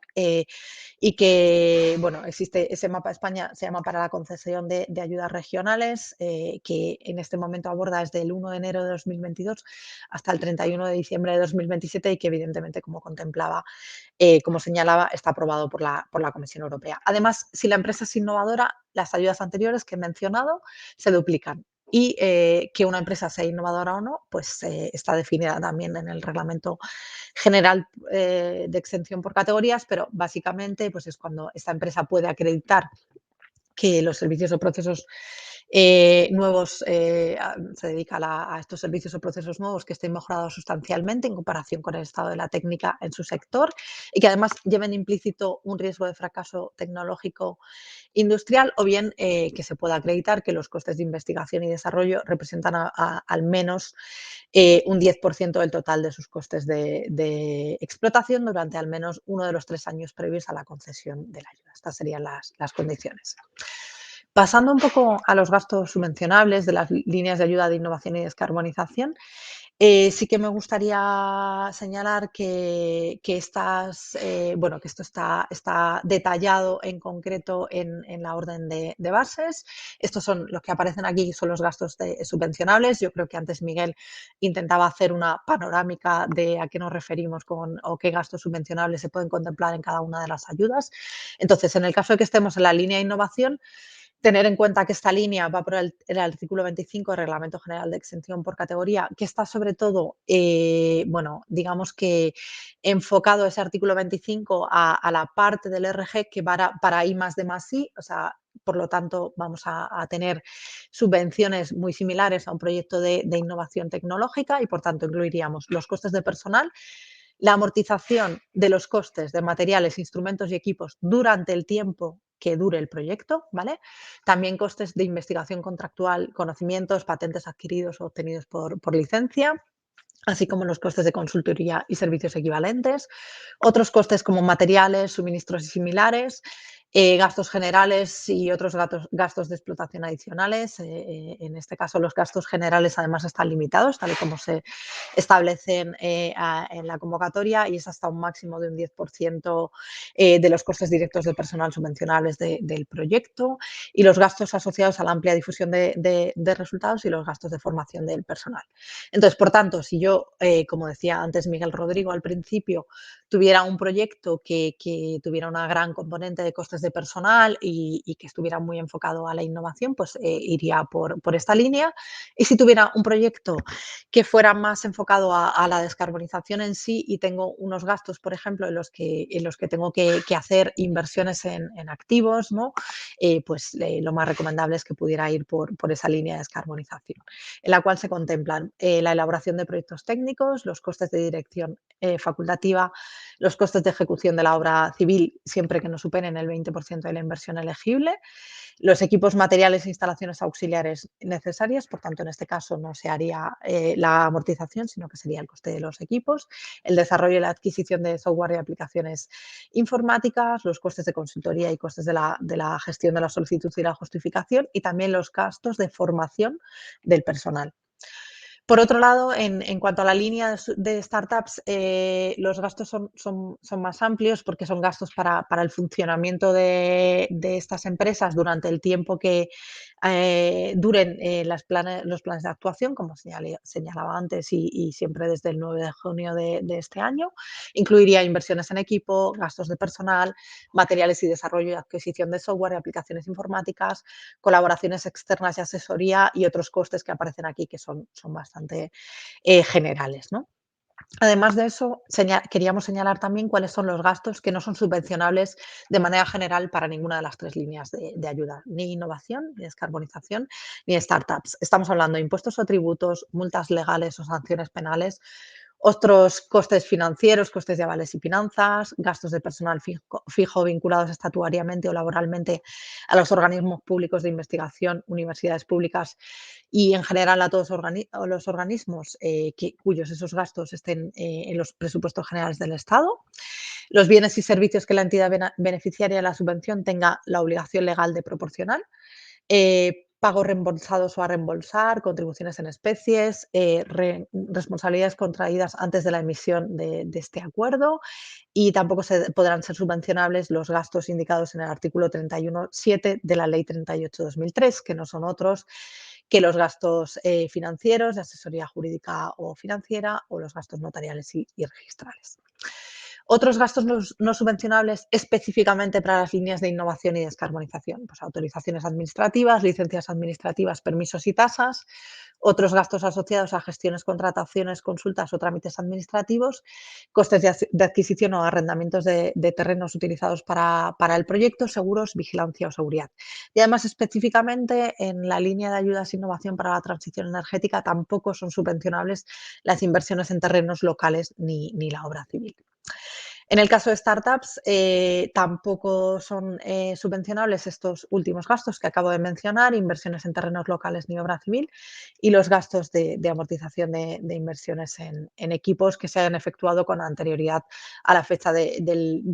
Y que, bueno, existe ese mapa de España, se llama para la concesión de ayudas regionales, que en este momento aborda desde el 1 de enero de 2022 hasta el 31 de diciembre de 2027 y que evidentemente, como contemplaba, como señalaba, está aprobado por la Comisión Europea. Además, si la empresa es innovadora, las ayudas anteriores que he mencionado se duplican. Y que una empresa sea innovadora o no, pues está definida también en el Reglamento General de Exención por categorías, pero básicamente pues es cuando esta empresa puede acreditar que los servicios o procesos nuevos, se dedica a estos servicios o procesos nuevos que estén mejorados sustancialmente en comparación con el estado de la técnica en su sector y que además lleven implícito un riesgo de fracaso tecnológico industrial o bien que se pueda acreditar que los costes de investigación y desarrollo representan al menos un 10% del total de sus costes de explotación durante al menos uno de los 3 años previos a la concesión de la ayuda. Estas serían las condiciones. Pasando un poco a los gastos subvencionables de las líneas de ayuda de innovación y descarbonización, sí que me gustaría señalar que bueno, que esto está detallado en concreto en la orden de bases. Estos son los que aparecen aquí, son los gastos subvencionables. Yo creo que antes Miguel intentaba hacer una panorámica de a qué nos referimos o qué gastos subvencionables se pueden contemplar en cada una de las ayudas. Entonces, en el caso de que estemos en la línea de innovación, tener en cuenta que esta línea va por el artículo 25 del Reglamento General de Exención por categoría, que está sobre todo, bueno, digamos que enfocado ese artículo 25 a la parte del RG que va para I+D+I, o sea, por lo tanto, vamos a tener subvenciones muy similares a un proyecto de innovación tecnológica y, por tanto, incluiríamos los costes de personal, la amortización de los costes de materiales, instrumentos y equipos durante el tiempo que dure el proyecto, ¿vale? También costes de investigación contractual, conocimientos, patentes adquiridos o obtenidos por licencia, así como los costes de consultoría y servicios equivalentes. Otros costes como materiales, suministros y similares, gastos generales y otros gastos de explotación adicionales. En este caso, los gastos generales además están limitados, tal y como se establecen en la convocatoria, y es hasta un máximo de un 10% de los costes directos del personal subvencionables del proyecto y los gastos asociados a la amplia difusión de resultados y los gastos de formación del personal. Entonces, por tanto, si yo, como decía antes Miguel Rodrigo al principio, tuviera un proyecto que tuviera una gran componente de costes de personal y que estuviera muy enfocado a la innovación, pues iría por esta línea. Y si tuviera un proyecto que fuera más enfocado a la descarbonización en sí y tengo unos gastos, por ejemplo, en los que tengo que hacer inversiones en activos, ¿no? Pues lo más recomendable es que pudiera ir por esa línea de descarbonización, en la cual se contemplan la elaboración de proyectos técnicos, los costes de dirección facultativa, los costes de ejecución de la obra civil, siempre que no superen el 20% 20% de la inversión elegible, los equipos, materiales e instalaciones auxiliares necesarias, por tanto, en este caso no se haría la amortización, sino que sería el coste de los equipos, el desarrollo y la adquisición de software y aplicaciones informáticas, los costes de consultoría y costes de la gestión de la solicitud y la justificación, y también los gastos de formación del personal. Por otro lado, en cuanto a la línea de startups, los gastos son más amplios porque son gastos para el funcionamiento de estas empresas durante el tiempo que duren los planes de actuación, como señalaba antes, y siempre desde el 9 de junio de este año. Incluiría inversiones en equipo, gastos de personal, materiales y desarrollo y adquisición de software y aplicaciones informáticas, colaboraciones externas y asesoría y otros costes que aparecen aquí que son bastante generales, ¿no? Además de eso, queríamos señalar también cuáles son los gastos que no son subvencionables de manera general para ninguna de las tres líneas de ayuda, ni innovación, ni descarbonización, ni startups. Estamos hablando de impuestos o tributos, multas legales o sanciones penales, otros costes financieros, costes de avales y finanzas, gastos de personal fijo vinculados estatuariamente o laboralmente a los organismos públicos de investigación, universidades públicas y en general a todos los organismos cuyos esos gastos estén en los presupuestos generales del Estado, los bienes y servicios que la entidad beneficiaria de la subvención tenga la obligación legal de proporcionar, pagos reembolsados o a reembolsar, contribuciones en especies, responsabilidades contraídas antes de la emisión de este acuerdo, y tampoco podrán ser subvencionables los gastos indicados en el artículo 31.7 de la Ley 38/2003, que no son otros que los gastos financieros, de asesoría jurídica o financiera, o los gastos notariales y registrales. Otros gastos no subvencionables específicamente para las líneas de innovación y descarbonización, pues autorizaciones administrativas, licencias administrativas, permisos y tasas, otros gastos asociados a gestiones, contrataciones, consultas o trámites administrativos, costes de adquisición o arrendamientos de terrenos utilizados para el proyecto, seguros, vigilancia o seguridad. Y además, específicamente en la línea de ayudas e innovación para la transición energética tampoco son subvencionables las inversiones en terrenos locales ni la obra civil. En el caso de startups, tampoco son subvencionables estos últimos gastos que acabo de mencionar, inversiones en terrenos locales ni obra civil, y los gastos de amortización de inversiones en equipos que se hayan efectuado con anterioridad a la fecha de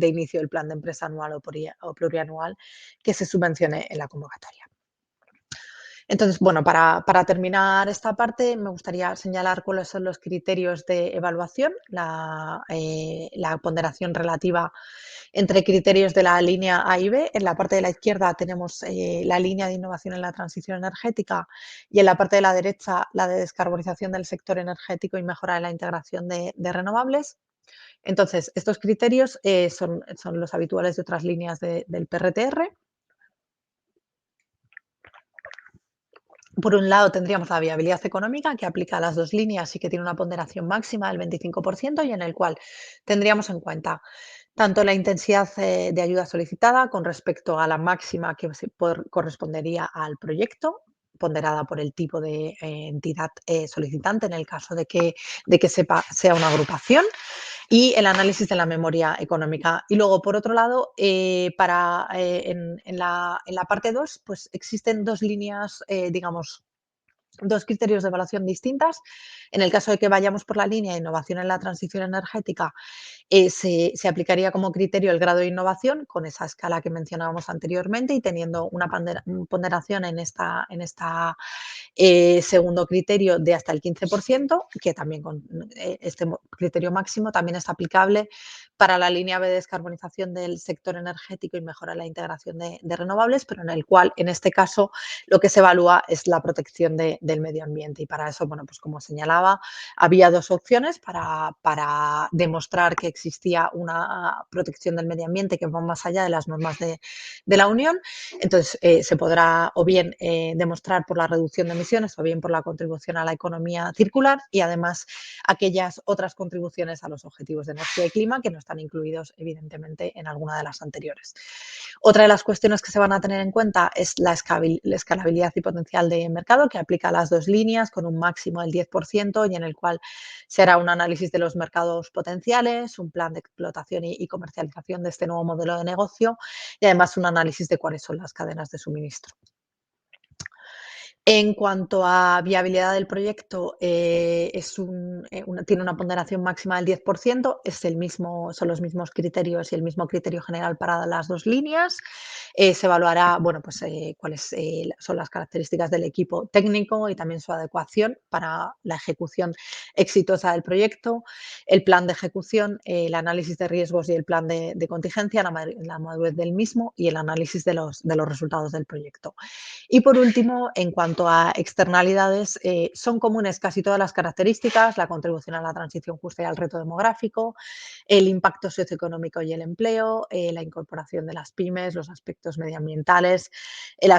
inicio del plan de empresa anual o plurianual que se subvencione en la convocatoria. Entonces, bueno, para terminar esta parte, me gustaría señalar cuáles son los criterios de evaluación, la ponderación relativa entre criterios de la línea A y B. En la parte de la izquierda tenemos la línea de innovación en la transición energética y en la parte de la derecha la de descarbonización del sector energético y mejora de la integración de renovables. Entonces, estos criterios son los habituales de otras líneas del PRTR. Por un lado, tendríamos la viabilidad económica, que aplica a las dos líneas y que tiene una ponderación máxima del 25%, y en el cual tendríamos en cuenta tanto la intensidad de ayuda solicitada con respecto a la máxima que correspondería al proyecto, ponderada por el tipo de entidad solicitante en el caso de que sea una agrupación, y el análisis de la memoria económica. Y luego, por otro lado, en la parte 2, pues existen dos líneas, digamos, dos criterios de evaluación distintas. En el caso de que vayamos por la línea de innovación en la transición energética, se aplicaría como criterio el grado de innovación con esa escala que mencionábamos anteriormente y teniendo una ponderación en esta segundo criterio de hasta el 15%, que también con este criterio máximo también es aplicable para la línea B de descarbonización del sector energético y mejora la integración de renovables, pero en el cual, en este caso, lo que se evalúa es la protección del medio ambiente. Y para eso, bueno, pues como señalaba, había dos opciones para demostrar que existía una protección del medio ambiente que va más allá de las normas de la Unión. Entonces, se podrá o bien demostrar por la reducción de emisiones o bien por la contribución a la economía circular, y además aquellas otras contribuciones a los objetivos de energía y clima que no están incluidos, evidentemente, en alguna de las anteriores. Otra de las cuestiones que se van a tener en cuenta es la escalabilidad y potencial de mercado, que aplica a las dos líneas con un máximo del 10% y en el cual se hará un análisis de los mercados potenciales, un plan de explotación y comercialización de este nuevo modelo de negocio, y además un análisis de cuáles son las cadenas de suministro. En cuanto a viabilidad del proyecto, tiene una ponderación máxima del 10%, son los mismos criterios y el mismo criterio general para las dos líneas. Se evaluará, bueno, pues, cuáles son las características del equipo técnico y también su adecuación para la ejecución exitosa del proyecto, el plan de ejecución, el análisis de riesgos y el plan de contingencia, la madurez del mismo y el análisis de los resultados del proyecto. Y por último, en cuanto a externalidades, son comunes casi todas las características, la contribución a la transición justa y al reto demográfico, el impacto socioeconómico y el empleo, la incorporación de las pymes, los aspectos medioambientales, el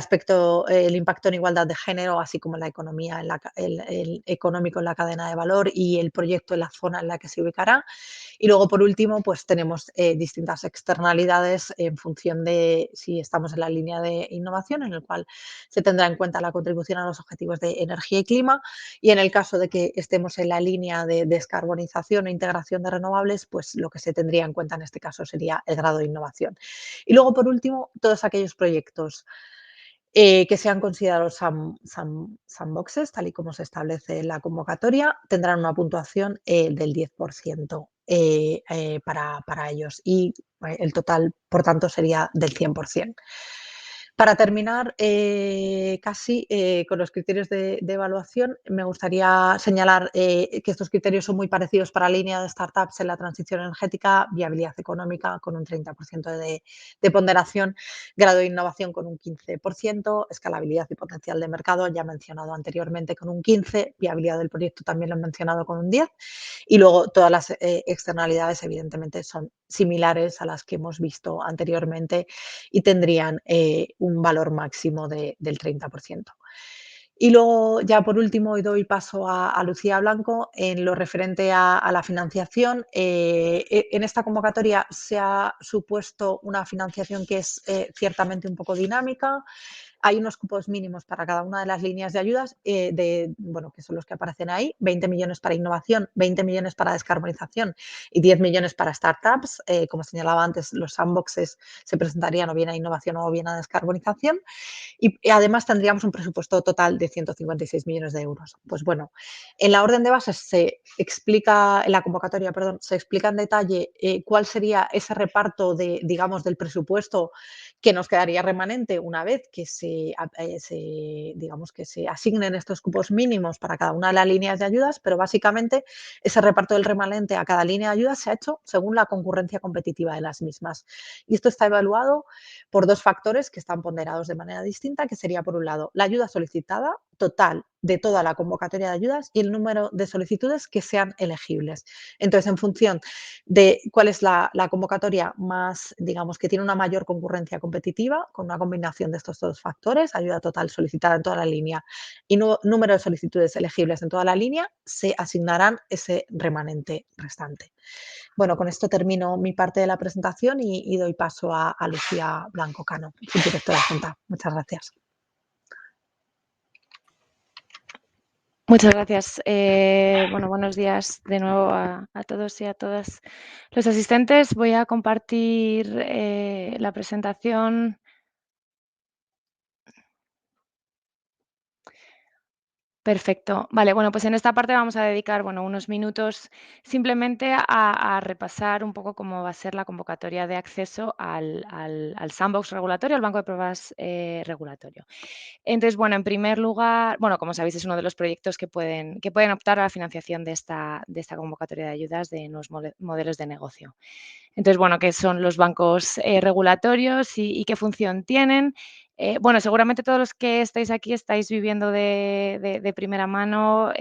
impacto en igualdad de género, así como la economía, el económico en la cadena de valor y el proyecto en la zona en la que se ubicará. Y luego, por último, pues tenemos distintas externalidades en función de si estamos en la línea de innovación, en el cual se tendrá en cuenta la contribución a los objetivos de energía y clima, y en el caso de que estemos en la línea de descarbonización e integración de renovables, pues lo que se tendría en cuenta en este caso sería el grado de innovación. Y luego, por último, todos aquellos proyectos que sean considerados sandboxes, tal y como se establece en la convocatoria, tendrán una puntuación del 10% para ellos y el total, por tanto, sería del 100%. Para terminar, casi con los criterios de evaluación, me gustaría señalar que estos criterios son muy parecidos para la línea de startups en la transición energética, viabilidad económica con un 30% de ponderación, grado de innovación con un 15%, escalabilidad y potencial de mercado, ya mencionado anteriormente, con un 15%, viabilidad del proyecto también lo he mencionado con un 10%, y luego todas las externalidades evidentemente son similares a las que hemos visto anteriormente y tendrían un valor máximo del 30%. Y luego, ya por último, y doy paso a Lucía Blanco en lo referente a la financiación. En esta convocatoria se ha supuesto una financiación que es ciertamente un poco dinámica. Hay unos cupos mínimos para cada una de las líneas de ayudas, bueno, que son los que aparecen ahí, 20 millones para innovación, 20 millones para descarbonización y 10 millones para startups. Como señalaba antes, los sandboxes se presentarían o bien a innovación o bien a descarbonización. Y además tendríamos un presupuesto total de 156 millones de euros. Pues bueno, en la orden de bases en la convocatoria, perdón, se explica en detalle cuál sería ese reparto digamos, del presupuesto que nos quedaría remanente una vez que digamos, que se asignen estos cupos mínimos para cada una de las líneas de ayudas, pero básicamente ese reparto del remanente a cada línea de ayudas se ha hecho según la concurrencia competitiva de las mismas. Y esto está evaluado por dos factores que están ponderados de manera distinta, que sería, por un lado, la ayuda solicitada total de toda la convocatoria de ayudas y el número de solicitudes que sean elegibles. Entonces, en función de cuál es la convocatoria más, digamos, que tiene una mayor concurrencia competitiva, con una combinación de estos dos factores, ayuda total solicitada en toda la línea y número de solicitudes elegibles en toda la línea, se asignarán ese remanente restante. Bueno, con esto termino mi parte de la presentación y doy paso a Lucía Blanco Cano, subdirectora adjunta. Muchas gracias. Muchas gracias. Bueno, buenos días de nuevo a todos y a todas los asistentes. Voy a compartir la presentación. Perfecto. Vale, bueno, pues en esta parte vamos a dedicar, bueno, unos minutos simplemente a repasar un poco cómo va a ser la convocatoria de acceso al sandbox regulatorio, al banco de pruebas regulatorio. Entonces, bueno, en primer lugar, bueno, como sabéis, es uno de los proyectos que pueden optar a la financiación de esta convocatoria de ayudas de nuevos modelos de negocio. Entonces, bueno, ¿qué son los bancos regulatorios y qué función tienen? Bueno, seguramente todos los que estáis aquí estáis viviendo de primera mano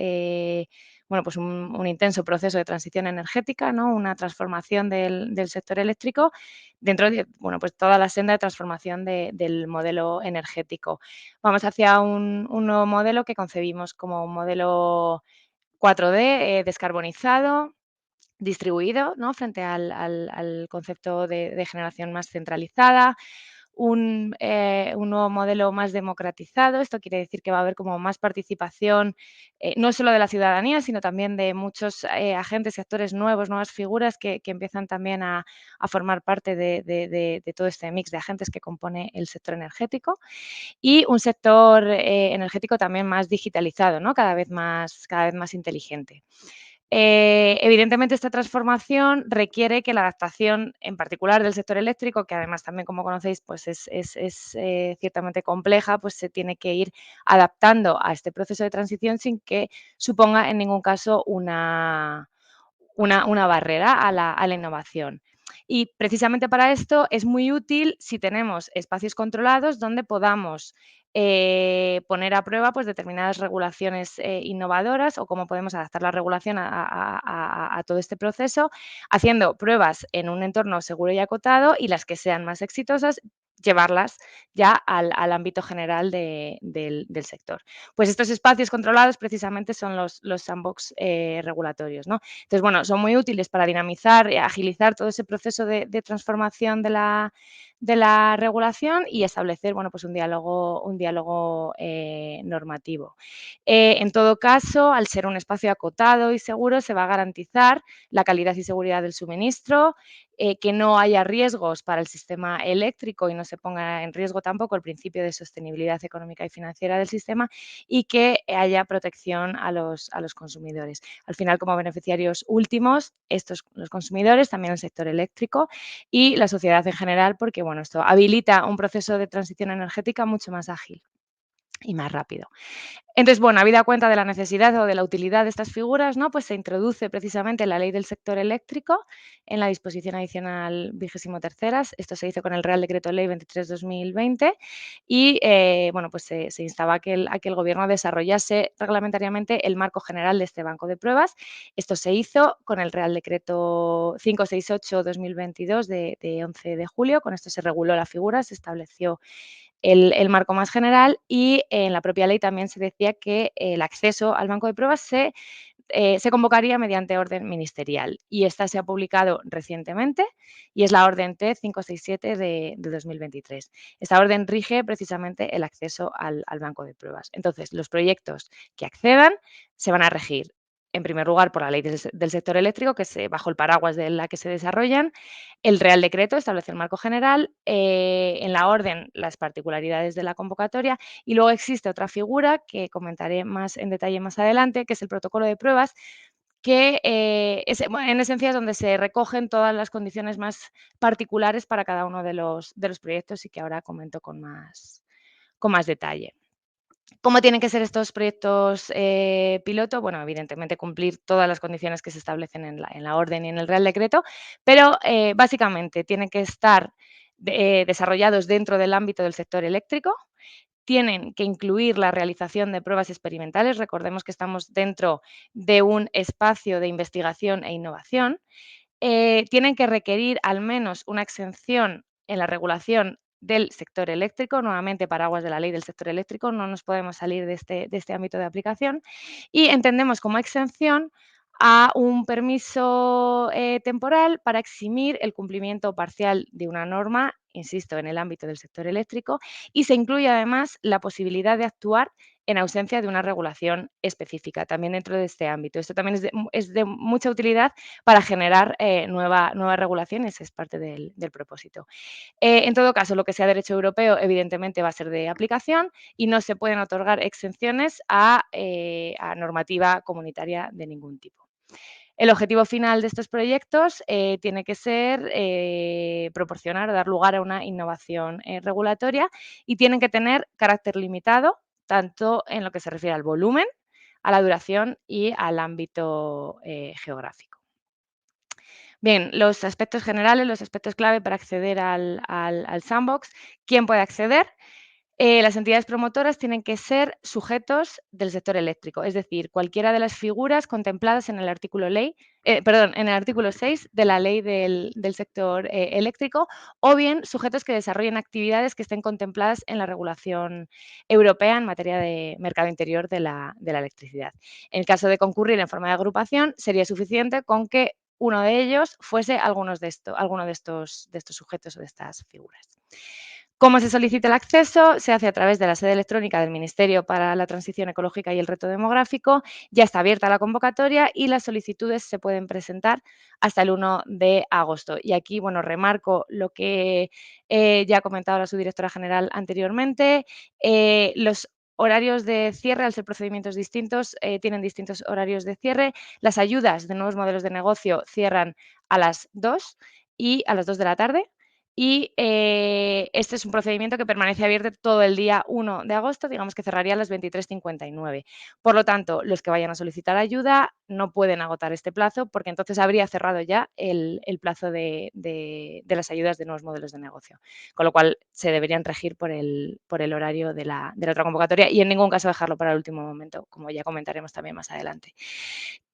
bueno, pues un intenso proceso de transición energética, ¿no? Una transformación del sector eléctrico dentro de, bueno, pues toda la senda de transformación del modelo energético. Vamos hacia un nuevo modelo que concebimos como un modelo 4D descarbonizado, distribuido, ¿no? Frente al concepto de generación más centralizada, un nuevo modelo más democratizado. Esto quiere decir que va a haber como más participación, no solo de la ciudadanía, sino también de muchos agentes y actores nuevos, nuevas figuras que empiezan también a formar parte de todo este mix de agentes que compone el sector energético, y un sector energético también más digitalizado, ¿no? Cada vez más inteligente. Evidentemente, esta transformación requiere que la adaptación, en particular del sector eléctrico, que además también, como conocéis, pues es ciertamente compleja, pues se tiene que ir adaptando a este proceso de transición sin que suponga en ningún caso una barrera a la innovación. Y precisamente para esto es muy útil si tenemos espacios controlados donde podamos poner a prueba pues, determinadas regulaciones innovadoras, o cómo podemos adaptar la regulación a todo este proceso, haciendo pruebas en un entorno seguro y acotado, y las que sean más exitosas, llevarlas ya al ámbito general del sector. Pues estos espacios controlados precisamente son los sandbox regulatorios, ¿no? Entonces, bueno, son muy útiles para dinamizar y agilizar todo ese proceso de transformación de la regulación y establecer, bueno, pues un diálogo normativo. En todo caso, al ser un espacio acotado y seguro, se va a garantizar la calidad y seguridad del suministro, que no haya riesgos para el sistema eléctrico y no se ponga en riesgo tampoco el principio de sostenibilidad económica y financiera del sistema, y que haya protección a los consumidores. Al final, como beneficiarios últimos, los consumidores, también el sector eléctrico y la sociedad en general, porque bueno, esto habilita un proceso de transición energética mucho más ágil y más rápido. Entonces, bueno, habida cuenta de la necesidad o de la utilidad de estas figuras, ¿no? Pues se introduce precisamente la ley del sector eléctrico en la disposición adicional 23. Esto se hizo con el Real Decreto Ley 23/2020 y, bueno, pues se instaba a que el Gobierno desarrollase reglamentariamente el marco general de este banco de pruebas. Esto se hizo con el Real Decreto 568/2022 de 11 de julio. Con esto se reguló la figura, se estableció el marco más general, y en la propia ley también se decía que el acceso al banco de pruebas se convocaría mediante orden ministerial, y esta se ha publicado recientemente y es la orden T 567 de 2023. Esta orden rige precisamente el acceso al banco de pruebas. Entonces, los proyectos que accedan se van a regir, en primer lugar, por la ley del sector eléctrico, que es bajo el paraguas de la que se desarrollan. El Real Decreto establece el marco general, en la orden las particularidades de la convocatoria, y luego existe otra figura que comentaré más en detalle más adelante, que es el protocolo de pruebas, que en esencia es donde se recogen todas las condiciones más particulares para cada uno de los proyectos, y que ahora comento con más detalle. ¿Cómo tienen que ser estos proyectos piloto? Bueno, evidentemente cumplir todas las condiciones que se establecen en la orden y en el Real Decreto, pero básicamente tienen que estar desarrollados dentro del ámbito del sector eléctrico, tienen que incluir la realización de pruebas experimentales. Recordemos que estamos dentro de un espacio de investigación e innovación. Tienen que requerir al menos una exención en la regulación del sector eléctrico, nuevamente paraguas de la ley del sector eléctrico, no nos podemos salir de este ámbito de aplicación, y entendemos como exención a un permiso temporal para eximir el cumplimiento parcial de una norma, insisto, en el ámbito del sector eléctrico, y se incluye además la posibilidad de actuar en ausencia de una regulación específica, también dentro de este ámbito. Esto también es de mucha utilidad para generar nueva regulación, ese es parte del propósito. En todo caso, lo que sea derecho europeo, evidentemente, va a ser de aplicación, y no se pueden otorgar exenciones a normativa comunitaria de ningún tipo. El objetivo final de estos proyectos tiene que ser proporcionar o dar lugar a una innovación regulatoria, y tienen que tener carácter limitado, tanto en lo que se refiere al volumen, a la duración y al ámbito geográfico. Bien, los aspectos generales, los aspectos clave para acceder al sandbox. ¿Quién puede acceder? Las entidades promotoras tienen que ser sujetos del sector eléctrico, es decir, cualquiera de las figuras contempladas en el artículo 6 de la ley del sector eléctrico, o bien sujetos que desarrollen actividades que estén contempladas en la regulación europea en materia de mercado interior de la electricidad. En el caso de concurrir en forma de agrupación, sería suficiente con que uno de ellos fuese alguno de estos sujetos o de estas figuras. ¿Cómo se solicita el acceso? Se hace a través de la sede electrónica del Ministerio para la Transición Ecológica y el Reto Demográfico. Ya está abierta la convocatoria y las solicitudes se pueden presentar hasta el 1 de agosto. Y aquí, bueno, remarco lo que ya ha comentado la subdirectora general anteriormente. Los horarios de cierre, al ser procedimientos distintos, tienen distintos horarios de cierre. Las ayudas de nuevos modelos de negocio cierran a las 2 y a las 2 de la tarde. Y este es un procedimiento que permanece abierto todo el día 1 de agosto, digamos que cerraría a las 23:59. Por lo tanto, los que vayan a solicitar ayuda no pueden agotar este plazo porque entonces habría cerrado ya el plazo de las ayudas de nuevos modelos de negocio. Con lo cual, se deberían regir por el horario de la otra convocatoria y en ningún caso dejarlo para el último momento, como ya comentaremos también más adelante.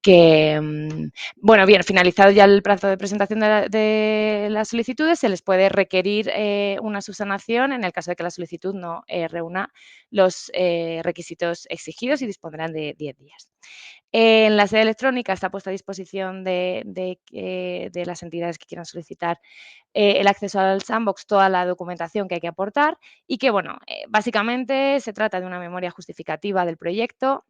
Bueno, bien, finalizado ya el plazo de presentación de las solicitudes, se les puede requerir una subsanación en el caso de que la solicitud no reúna los requisitos exigidos y dispondrán de 10 días. En la sede electrónica está puesta a disposición de las entidades que quieran solicitar el acceso al sandbox, toda la documentación que hay que aportar y que, bueno, básicamente se trata de una memoria justificativa del proyecto,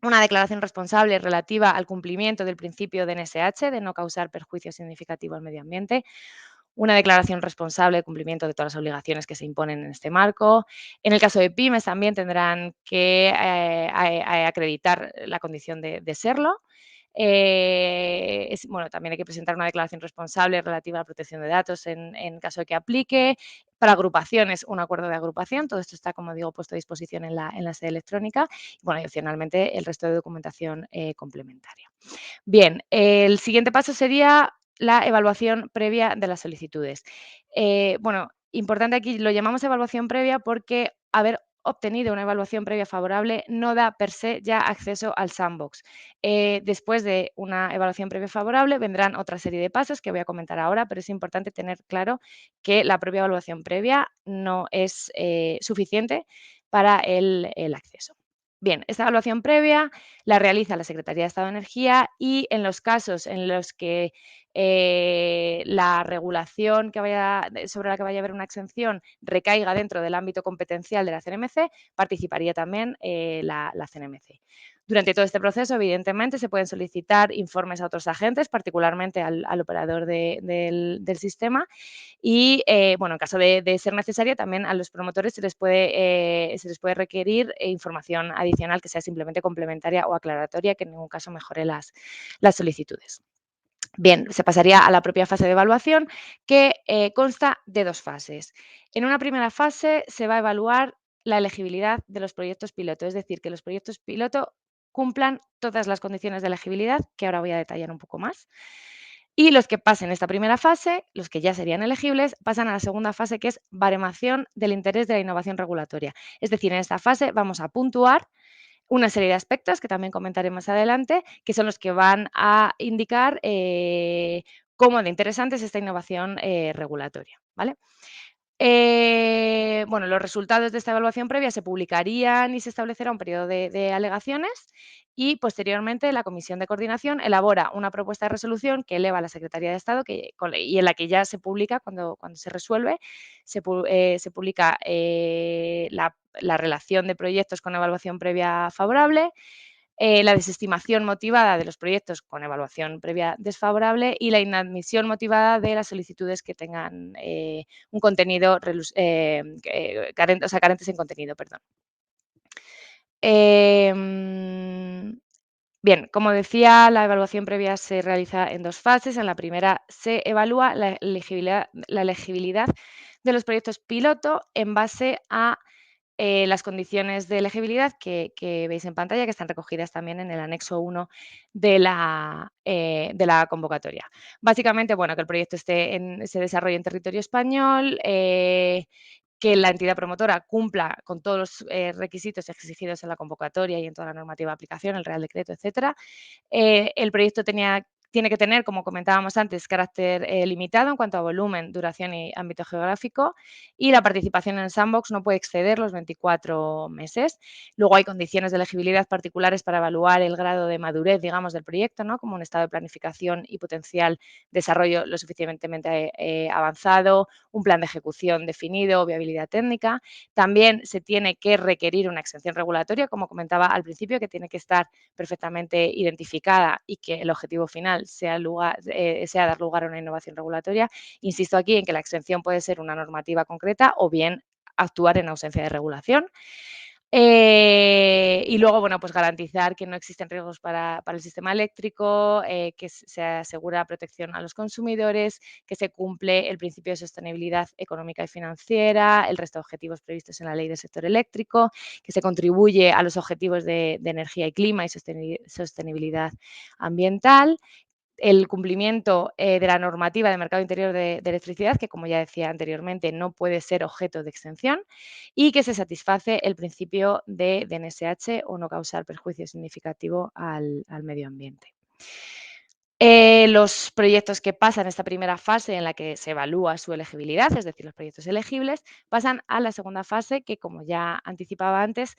una declaración responsable relativa al cumplimiento del principio de NSH, de no causar perjuicio significativo al medio ambiente, una declaración responsable de cumplimiento de todas las obligaciones que se imponen en este marco. En el caso de pymes también tendrán que acreditar la condición de serlo. Bueno, también hay que presentar una declaración responsable relativa a la protección de datos en caso de que aplique. Para agrupaciones, un acuerdo de agrupación. Todo esto está, como digo, puesto a disposición en la sede electrónica. Bueno, y opcionalmente el resto de documentación complementaria. Bien, el siguiente paso sería la evaluación previa de las solicitudes. Bueno, importante aquí, lo llamamos evaluación previa porque haber obtenido una evaluación previa favorable no da per se ya acceso al sandbox. Después de una evaluación previa favorable vendrán otra serie de pasos que voy a comentar ahora, pero es importante tener claro que la propia evaluación previa no es suficiente para el acceso. Bien, esta evaluación previa la realiza la Secretaría de Estado de Energía y en los casos en los que la regulación sobre la que vaya a haber una exención recaiga dentro del ámbito competencial de la CNMC, participaría también la CNMC. Durante todo este proceso, evidentemente, se pueden solicitar informes a otros agentes, particularmente al operador del sistema, y, bueno, en caso de ser necesario, también a los promotores se les puede requerir información adicional que sea simplemente complementaria o aclaratoria, que en ningún caso mejore las solicitudes. Bien, se pasaría a la propia fase de evaluación, que consta de 2 fases. En una primera fase se va a evaluar la elegibilidad de los proyectos piloto, es decir, que los proyectos piloto cumplan todas las condiciones de elegibilidad, que ahora voy a detallar un poco más. Y los que pasen esta primera fase, los que ya serían elegibles, pasan a la segunda fase, que es baremación del interés de la innovación regulatoria. Es decir, en esta fase vamos a puntuar una serie de aspectos que también comentaré más adelante, que son los que van a indicar cómo de interesante es esta innovación regulatoria, ¿vale? Bueno, los resultados de esta evaluación previa se publicarían y se establecerá un periodo de alegaciones y posteriormente la Comisión de Coordinación elabora una propuesta de resolución que eleva a la Secretaría de Estado y en la que ya se publica cuando se resuelve, se publica la relación de proyectos con evaluación previa favorable, la desestimación motivada de los proyectos con evaluación previa desfavorable y la inadmisión motivada de las solicitudes que tengan un contenido carentes en contenido, perdón. Bien, como decía, la evaluación previa se realiza en 2 fases. En la primera se evalúa la elegibilidad de los proyectos piloto en base a las condiciones de elegibilidad que veis en pantalla, que están recogidas también en el anexo 1 de la convocatoria. Básicamente, bueno, que el proyecto se desarrolle en territorio español, que la entidad promotora cumpla con todos los requisitos exigidos en la convocatoria y en toda la normativa de aplicación, el Real Decreto, etcétera. El proyecto tiene que tener, como comentábamos antes, carácter limitado en cuanto a volumen, duración y ámbito geográfico, y la participación en el sandbox no puede exceder los 24 meses. Luego hay condiciones de elegibilidad particulares para evaluar el grado de madurez, digamos, del proyecto, ¿no? Como un estado de planificación y potencial desarrollo lo suficientemente avanzado, un plan de ejecución definido, viabilidad técnica. También se tiene que requerir una exención regulatoria, como comentaba al principio, que tiene que estar perfectamente identificada y que el objetivo final sea dar lugar a una innovación regulatoria. Insisto aquí en que la exención puede ser una normativa concreta o bien actuar en ausencia de regulación. Y luego, bueno, pues garantizar que no existen riesgos para el sistema eléctrico, que se asegura protección a los consumidores, que se cumple el principio de sostenibilidad económica y financiera, el resto de objetivos previstos en la ley del sector eléctrico, que se contribuye a los objetivos de energía y clima y sostenibilidad ambiental, el cumplimiento de la normativa de mercado interior de electricidad, que como ya decía anteriormente, no puede ser objeto de exención, y que se satisface el principio de DNSH o no causar perjuicio significativo al medio ambiente. Los proyectos que pasan esta primera fase en la que se evalúa su elegibilidad, es decir, los proyectos elegibles, pasan a la segunda fase que, como ya anticipaba antes,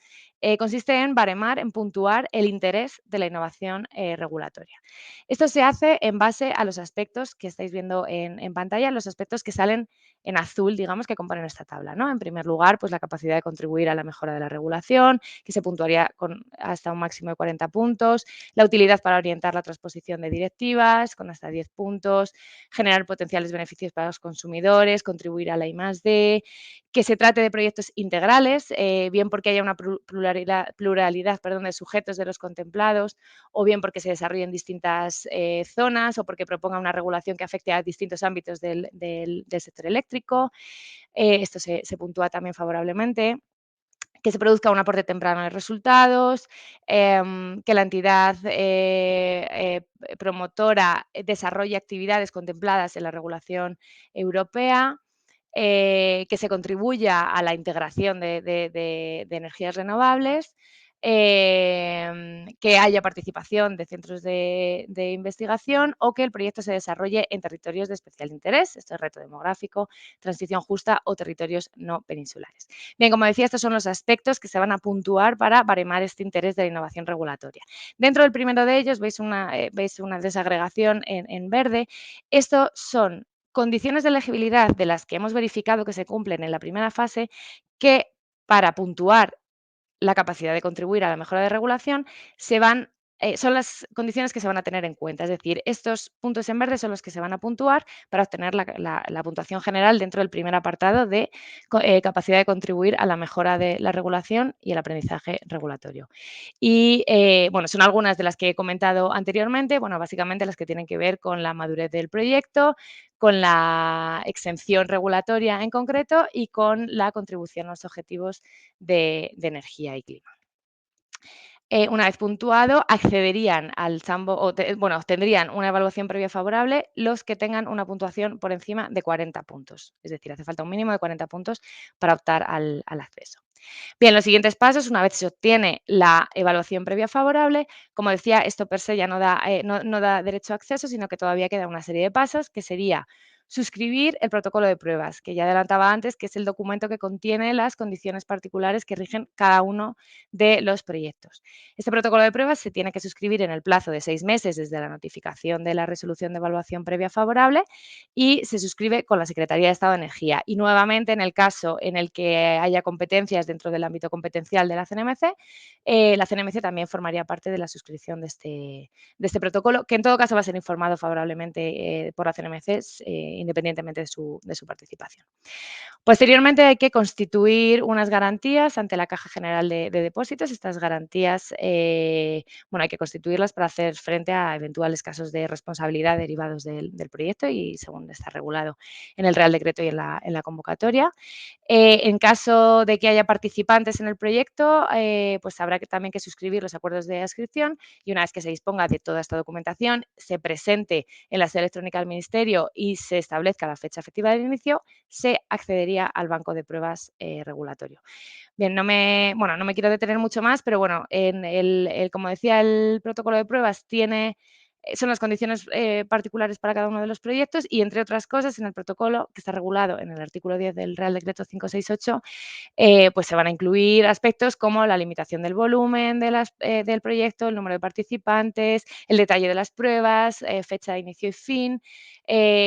consiste en baremar, en puntuar el interés de la innovación regulatoria. Esto se hace en base a los aspectos que estáis viendo en pantalla, los aspectos que salen en azul, digamos, que componen esta tabla, ¿no? En primer lugar, pues la capacidad de contribuir a la mejora de la regulación, que se puntuaría con hasta un máximo de 40 puntos, la utilidad para orientar la transposición de directivas con hasta 10 puntos, generar potenciales beneficios para los consumidores, contribuir a la I+D, que se trate de proyectos integrales, bien porque haya una pluralidad de sujetos de los contemplados, o bien porque se desarrollen distintas zonas, o porque proponga una regulación que afecte a distintos ámbitos del sector eléctrico. Esto se puntúa también favorablemente. Que se produzca un aporte temprano de resultados, que la entidad promotora desarrolle actividades contempladas en la regulación europea, que se contribuya a la integración de energías renovables, que haya participación de centros de investigación o que el proyecto se desarrolle en territorios de especial interés, esto es reto demográfico, transición justa o territorios no peninsulares. Bien, como decía, estos son los aspectos que se van a puntuar para baremar este interés de la innovación regulatoria. Dentro del primero de ellos veis una desagregación en verde. Estos son condiciones de elegibilidad de las que hemos verificado que se cumplen en la primera fase, que para puntuar la capacidad de contribuir a la mejora de regulación son las condiciones que se van a tener en cuenta. Es decir, estos puntos en verde son los que se van a puntuar para obtener la puntuación general dentro del primer apartado de capacidad de contribuir a la mejora de la regulación y el aprendizaje regulatorio. Y, bueno, son algunas de las que he comentado anteriormente, bueno, básicamente las que tienen que ver con la madurez del proyecto, con la exención regulatoria en concreto y con la contribución a los objetivos de energía y clima. Una vez puntuado, accederían al obtendrían una evaluación previa favorable los que tengan una puntuación por encima de 40 puntos. Es decir, hace falta un mínimo de 40 puntos para optar al acceso. Bien, los siguientes pasos, una vez se obtiene la evaluación previa favorable, como decía, esto per se ya no da derecho a acceso, sino que todavía queda una serie de pasos, que sería suscribir el protocolo de pruebas, que ya adelantaba antes, que es el documento que contiene las condiciones particulares que rigen cada uno de los proyectos. Este protocolo de pruebas se tiene que suscribir en el plazo de 6 meses desde la notificación de la resolución de evaluación previa favorable y se suscribe con la Secretaría de Estado de Energía. Y nuevamente, en el caso en el que haya competencias dentro del ámbito competencial de la CNMC también formaría parte de la suscripción de este protocolo, que en todo caso va a ser informado favorablemente por la CNMC independientemente de su participación. Posteriormente hay que constituir unas garantías ante la Caja General de Depósitos. Estas garantías, hay que constituirlas para hacer frente a eventuales casos de responsabilidad derivados del proyecto y según está regulado en el Real Decreto y en la convocatoria. En caso de que haya participantes en el proyecto, pues habrá también que suscribir los acuerdos de adscripción y una vez que se disponga de toda esta documentación, se presente en la sede electrónica del Ministerio y se establezca la fecha efectiva del inicio, se accedería al banco de pruebas regulatorio. Bien, no me quiero detener mucho más, pero bueno, como decía, el protocolo de pruebas tiene son las condiciones particulares para cada uno de los proyectos y, entre otras cosas, en el protocolo que está regulado en el artículo 10 del Real Decreto 568, pues se van a incluir aspectos como la limitación del volumen del proyecto, el número de participantes, el detalle de las pruebas, fecha de inicio y fin,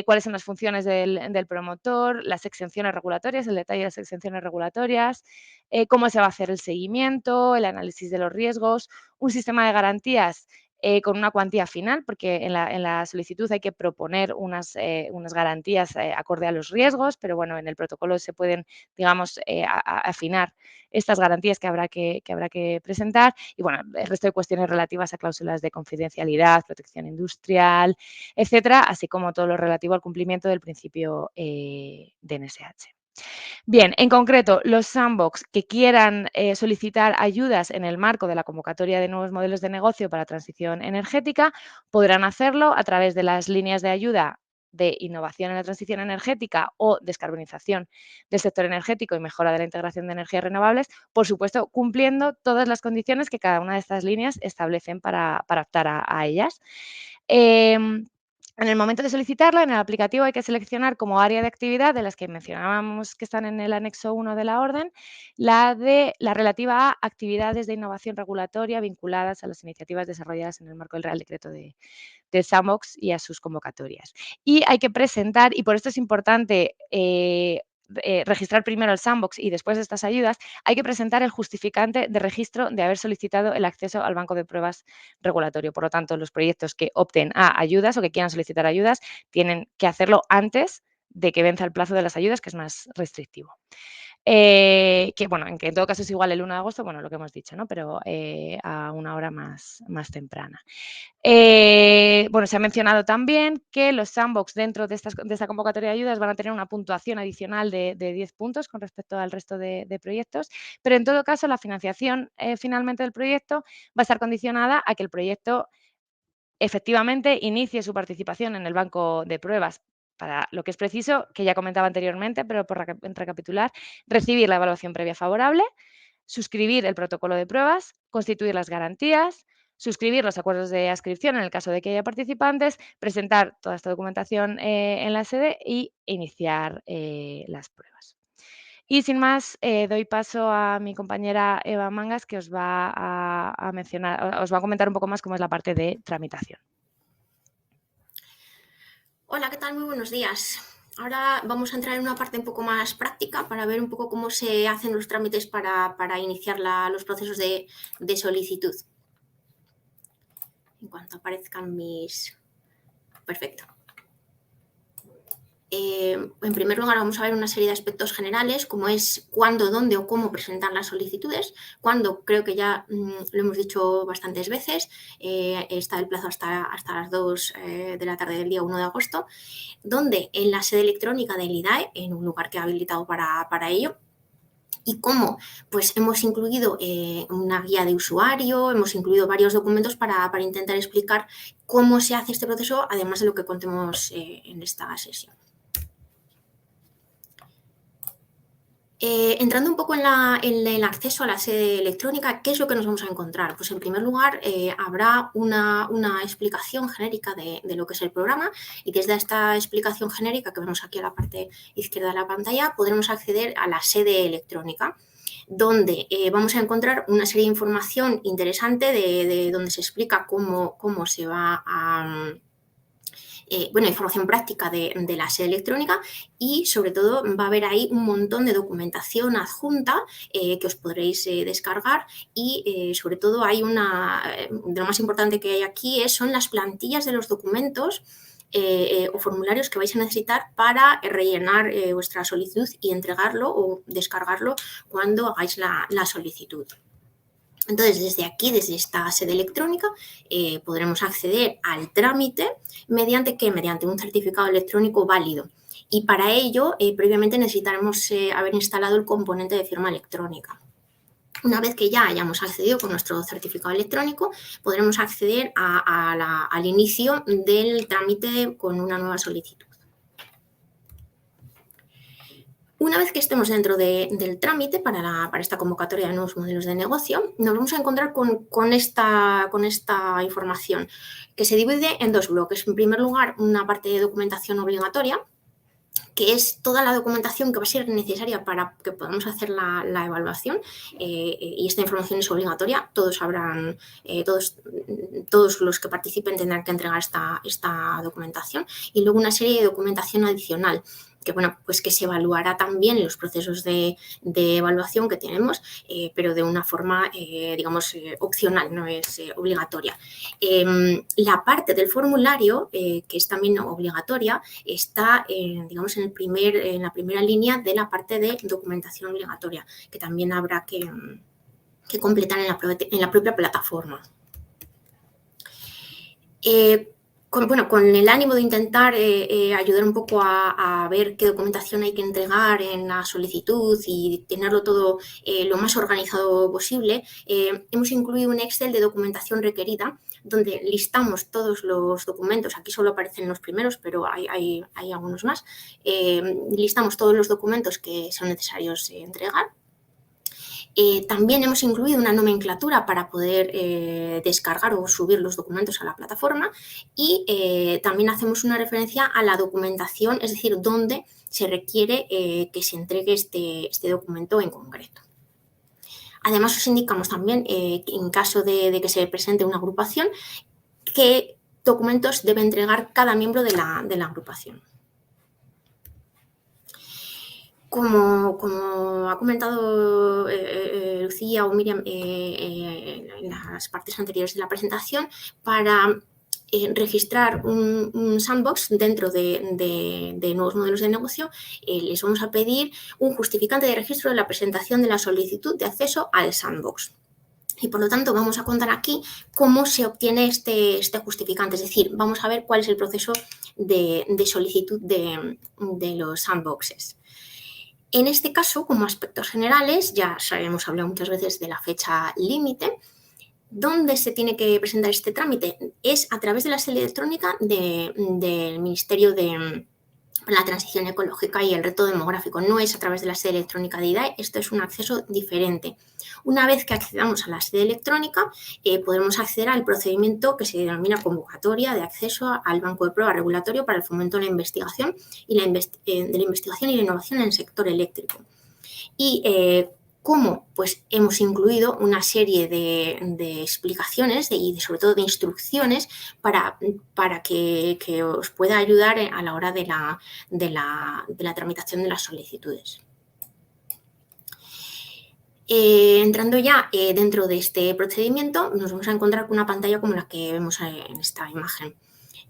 cuáles son las funciones del promotor, las exenciones regulatorias, el detalle de las exenciones regulatorias, cómo se va a hacer el seguimiento, el análisis de los riesgos, un sistema de garantías con una cuantía final, porque en la solicitud hay que proponer unas garantías acorde a los riesgos, pero bueno, en el protocolo se pueden, digamos, afinar estas garantías que habrá que presentar y, bueno, el resto de cuestiones relativas a cláusulas de confidencialidad, protección industrial, etcétera, así como todo lo relativo al cumplimiento del principio de NSH. Bien, en concreto, los sandbox que quieran solicitar ayudas en el marco de la convocatoria de nuevos modelos de negocio para transición energética podrán hacerlo a través de las líneas de ayuda de innovación en la transición energética o descarbonización del sector energético y mejora de la integración de energías renovables, por supuesto, cumpliendo todas las condiciones que cada una de estas líneas establecen para optar a ellas. En el momento de solicitarla, en el aplicativo hay que seleccionar como área de actividad de las que mencionábamos que están en el anexo 1 de la orden, la relativa a actividades de innovación regulatoria vinculadas a las iniciativas desarrolladas en el marco del Real Decreto del Sandbox y a sus convocatorias. Y hay que presentar, y por esto es importante registrar primero el Sandbox y después de estas ayudas, hay que presentar el justificante de registro de haber solicitado el acceso al banco de pruebas regulatorio. Por lo tanto, los proyectos que opten a ayudas o que quieran solicitar ayudas tienen que hacerlo antes de que venza el plazo de las ayudas, que es más restrictivo. Que en todo caso es igual el 1 de agosto, bueno, lo que hemos dicho, ¿no? Pero a una hora más temprana. Se ha mencionado también que los sandbox dentro de esta convocatoria de ayudas van a tener una puntuación adicional de 10 puntos con respecto al resto de proyectos, pero en todo caso la financiación finalmente del proyecto va a estar condicionada a que el proyecto efectivamente inicie su participación en el banco de pruebas, para lo que es preciso, que ya comentaba anteriormente, pero por recapitular, recibir la evaluación previa favorable, suscribir el protocolo de pruebas, constituir las garantías, suscribir los acuerdos de adscripción en el caso de que haya participantes, presentar toda esta documentación en la sede y iniciar las pruebas. Y sin más, doy paso a mi compañera Eva Mangas, que os va a comentar un poco más cómo es la parte de tramitación. Hola, ¿qué tal? Muy buenos días. Ahora vamos a entrar en una parte un poco más práctica para ver un poco cómo se hacen los trámites para iniciar los procesos de solicitud. En cuanto aparezcan mis... Perfecto. En primer lugar, vamos a ver una serie de aspectos generales, como es cuándo, dónde o cómo presentar las solicitudes. Cuándo, creo que ya lo hemos dicho bastantes veces, está el plazo hasta las 2 de la tarde del día 1 de agosto. Dónde, en la sede electrónica del IDAE, en un lugar que ha habilitado para ello. ¿Y cómo? Pues hemos incluido una guía de usuario, hemos incluido varios documentos para intentar explicar cómo se hace este proceso, además de lo que contemos en esta sesión. Entrando un poco en el acceso a la sede electrónica, ¿qué es lo que nos vamos a encontrar? Pues en primer lugar habrá una explicación genérica de lo que es el programa y desde esta explicación genérica que vemos aquí a la parte izquierda de la pantalla podremos acceder a la sede electrónica, donde vamos a encontrar una serie de información interesante de donde se explica cómo se va a... información práctica de la sede electrónica y sobre todo va a haber ahí un montón de documentación adjunta que os podréis descargar y sobre todo hay de lo más importante que hay aquí son las plantillas de los documentos o formularios que vais a necesitar para rellenar vuestra solicitud y entregarlo o descargarlo cuando hagáis la solicitud. Entonces, desde aquí, desde esta sede electrónica, podremos acceder al trámite mediante un certificado electrónico válido. Y para ello, previamente necesitaremos haber instalado el componente de firma electrónica. Una vez que ya hayamos accedido con nuestro certificado electrónico, podremos acceder al inicio del trámite con una nueva solicitud. Una vez que estemos dentro del trámite para esta convocatoria de nuevos modelos de negocio, nos vamos a encontrar con esta información, que se divide en dos bloques. En primer lugar, una parte de documentación obligatoria, que es toda la documentación que va a ser necesaria para que podamos hacer la evaluación, y esta información es obligatoria. Todos los que participen tendrán que entregar esta documentación, y luego una serie de documentación adicional que, bueno, pues que se evaluará también en los procesos de evaluación que tenemos, pero de una forma, digamos, opcional, no es obligatoria. La parte del formulario, que es también obligatoria, está, digamos, en la primera línea de la parte de documentación obligatoria, que también habrá que completar en la propia plataforma. Con el ánimo de intentar ayudar un poco a ver qué documentación hay que entregar en la solicitud y tenerlo todo lo más organizado posible, hemos incluido un Excel de documentación requerida, donde listamos todos los documentos. Aquí solo aparecen los primeros, pero hay algunos más. Listamos todos los documentos que son necesarios entregar. También hemos incluido una nomenclatura para poder descargar o subir los documentos a la plataforma, y también hacemos una referencia a la documentación, es decir, dónde se requiere que se entregue este documento en concreto. Además, os indicamos también, en caso de que se presente una agrupación, qué documentos debe entregar cada miembro de la agrupación. Como ha comentado Lucía o Miriam en las partes anteriores de la presentación, para registrar un sandbox dentro de nuevos modelos de negocio, les vamos a pedir un justificante de registro de la presentación de la solicitud de acceso al sandbox. Y por lo tanto vamos a contar aquí cómo se obtiene este justificante, es decir, vamos a ver cuál es el proceso de solicitud de los sandboxes. En este caso, como aspectos generales, ya hemos hablado muchas veces de la fecha límite. ¿Dónde se tiene que presentar este trámite? Es a través de la sede electrónica del Ministerio de la Transición Ecológica y el Reto Demográfico. No es a través de la sede electrónica de IDAE, esto es un acceso diferente. Una vez que accedamos a la sede electrónica, podremos acceder al procedimiento que se denomina convocatoria de acceso al Banco de Prueba Regulatorio para el fomento de la investigación y la investigación y la innovación en el sector eléctrico. Y cómo pues hemos incluido una serie de explicaciones y sobre todo de instrucciones para que os pueda ayudar a la hora de la tramitación de las solicitudes. Entrando ya dentro de este procedimiento, nos vamos a encontrar con una pantalla como la que vemos en esta imagen.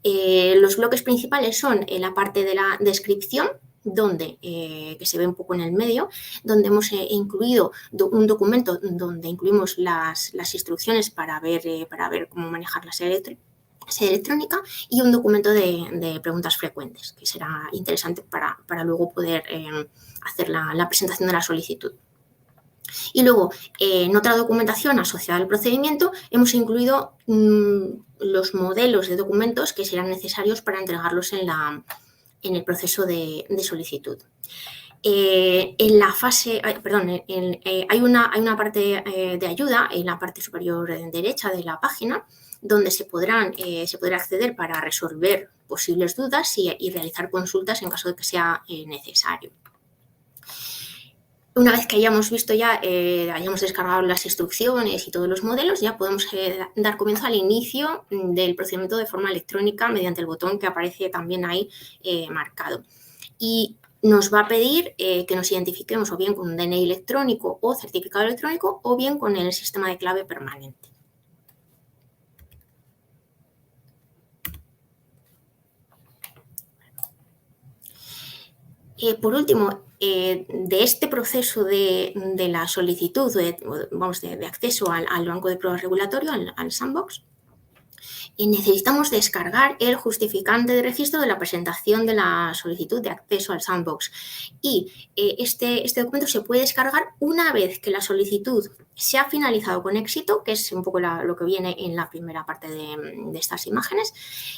Los bloques principales son la parte de la descripción, donde, que se ve un poco en el medio, donde hemos incluido un documento donde incluimos las instrucciones para ver cómo manejar la sede electrónica, y un documento de preguntas frecuentes, que será interesante para luego poder hacer la presentación de la solicitud. Y luego, en otra documentación asociada al procedimiento, hemos incluido los modelos de documentos que serán necesarios para entregarlos en el proceso de solicitud. En la fase, hay una parte de ayuda en la parte superior derecha de la página, donde se podrá acceder para resolver posibles dudas y realizar consultas en caso de que sea necesario. Una vez que hayamos visto ya, hayamos descargado las instrucciones y todos los modelos, ya podemos dar comienzo al inicio del procedimiento de forma electrónica mediante el botón que aparece también ahí marcado. Y nos va a pedir que nos identifiquemos o bien con un DNI electrónico o certificado electrónico, o bien con el sistema de clave permanente. Por último, de este proceso de la solicitud, de acceso al banco de pruebas regulatorio, al sandbox, necesitamos descargar el justificante de registro de la presentación de la solicitud de acceso al sandbox. Y este documento se puede descargar una vez que la solicitud se ha finalizado con éxito, que es un poco lo que viene en la primera parte de estas imágenes.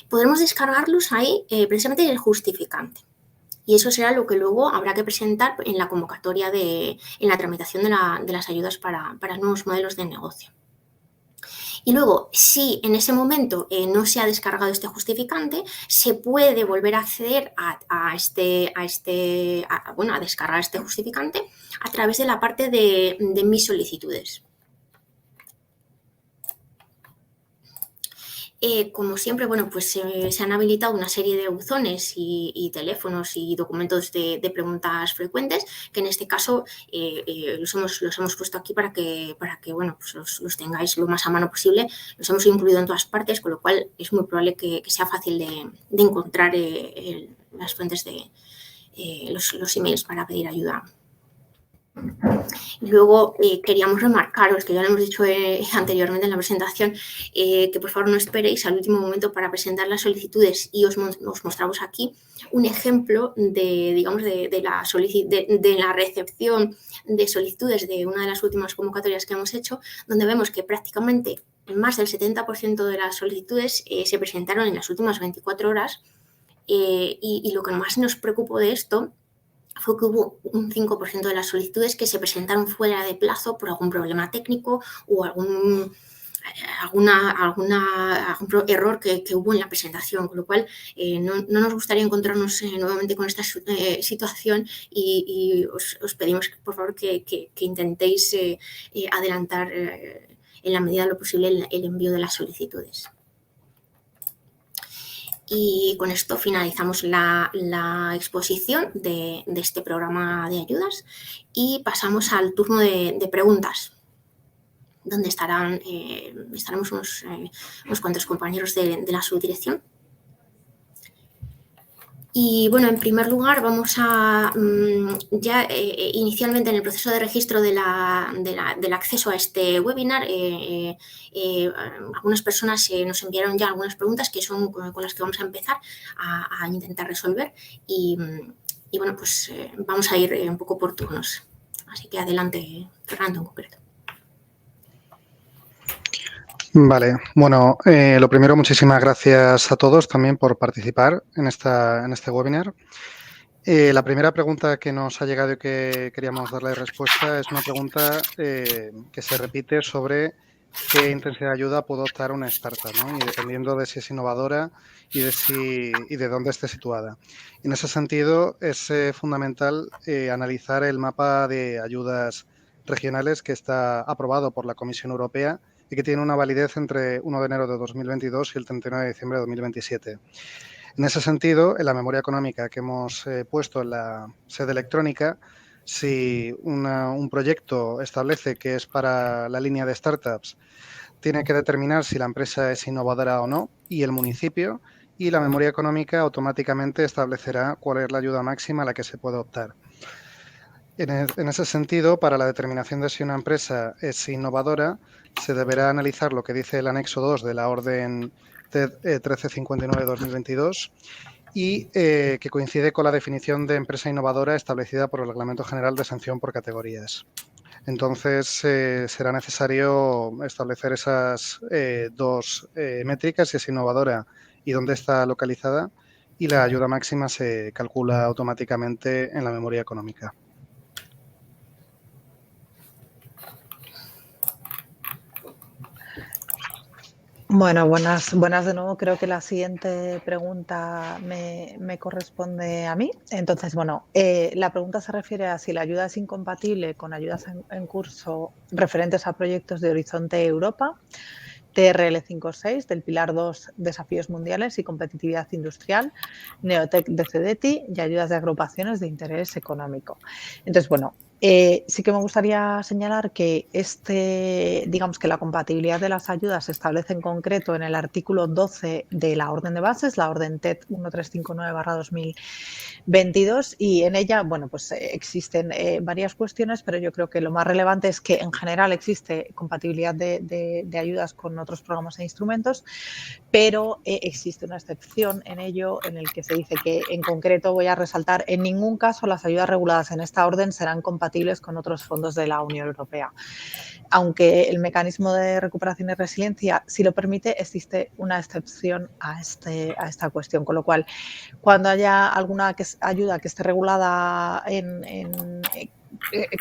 Podremos descargarlos ahí precisamente en el justificante. Y eso será lo que luego habrá que presentar en la convocatoria, en la tramitación de las ayudas para nuevos modelos de negocio. Y luego, si en ese momento no se ha descargado este justificante, se puede volver a acceder a descargar este justificante a través de la parte de mis solicitudes. Como siempre, bueno, pues se han habilitado una serie de buzones y teléfonos y documentos de preguntas frecuentes, que en este caso los hemos puesto aquí para que bueno, pues los tengáis lo más a mano posible. Los hemos incluido en todas partes, con lo cual es muy probable que sea fácil de encontrar las fuentes de los emails para pedir ayuda. Luego queríamos remarcaros, que ya lo hemos dicho anteriormente en la presentación, que por favor no esperéis al último momento para presentar las solicitudes, y os mostramos aquí un ejemplo de la recepción de solicitudes de una de las últimas convocatorias que hemos hecho, donde vemos que prácticamente más del 70% de las solicitudes se presentaron en las últimas 24 horas, y lo que más nos preocupó de esto fue que hubo un 5% de las solicitudes que se presentaron fuera de plazo por algún problema técnico o algún error que hubo en la presentación, con lo cual no nos gustaría encontrarnos nuevamente con esta situación, y os pedimos, por favor, que intentéis adelantar en la medida de lo posible el envío de las solicitudes. Y con esto finalizamos la exposición de este programa de ayudas y pasamos al turno de preguntas, donde estaremos unos cuantos compañeros de la subdirección. Y bueno, en primer lugar vamos a, inicialmente en el proceso de registro del acceso a este webinar, algunas personas nos enviaron ya algunas preguntas que son con las que vamos a empezar a intentar resolver, y bueno, pues vamos a ir un poco por turnos. Así que adelante, Fernando, en concreto. Vale, bueno, lo primero, muchísimas gracias a todos también por participar en este webinar. La primera pregunta que nos ha llegado y que queríamos darle respuesta es una pregunta que se repite sobre qué intensidad de ayuda puede optar una startup, ¿no? Y dependiendo de si es innovadora y de dónde esté situada. En ese sentido, es fundamental analizar el mapa de ayudas regionales que está aprobado por la Comisión Europea y que tiene una validez entre 1 de enero de 2022 y el 31 de diciembre de 2027. En ese sentido, en la memoria económica que hemos puesto en la sede electrónica, si un proyecto establece que es para la línea de startups, tiene que determinar si la empresa es innovadora o no y el municipio, y la memoria económica automáticamente establecerá cuál es la ayuda máxima a la que se puede optar. En ese sentido, para la determinación de si una empresa es innovadora, se deberá analizar lo que dice el anexo 2 de la orden 1359-2022 y que coincide con la definición de empresa innovadora establecida por el Reglamento General de Sanción por Categorías. Entonces, será necesario establecer esas dos métricas, si es innovadora y dónde está localizada, y la ayuda máxima se calcula automáticamente en la memoria económica. Bueno, buenas de nuevo. Creo que la siguiente pregunta me corresponde a mí. Entonces, bueno, la pregunta se refiere a si la ayuda es incompatible con ayudas en curso referentes a proyectos de Horizonte Europa, TRL 5.6, del Pilar 2, Desafíos Mundiales y Competitividad Industrial, Neotec de CEDETI y ayudas de agrupaciones de interés económico. Entonces, bueno, sí que me gustaría señalar que digamos que la compatibilidad de las ayudas se establece en concreto en el artículo 12 de la orden de bases, la orden TED 1359/2022, y en ella, bueno, pues existen varias cuestiones, pero yo creo que lo más relevante es que en general existe compatibilidad de ayudas con otros programas e instrumentos, pero existe una excepción en ello en el que se dice que, en concreto, voy a resaltar, en ningún caso las ayudas reguladas en esta orden serán compatibles compatibles con otros fondos de la Unión Europea. Aunque el mecanismo de recuperación y resiliencia sí lo permite, existe una excepción a esta cuestión, con lo cual, cuando haya alguna ayuda que esté regulada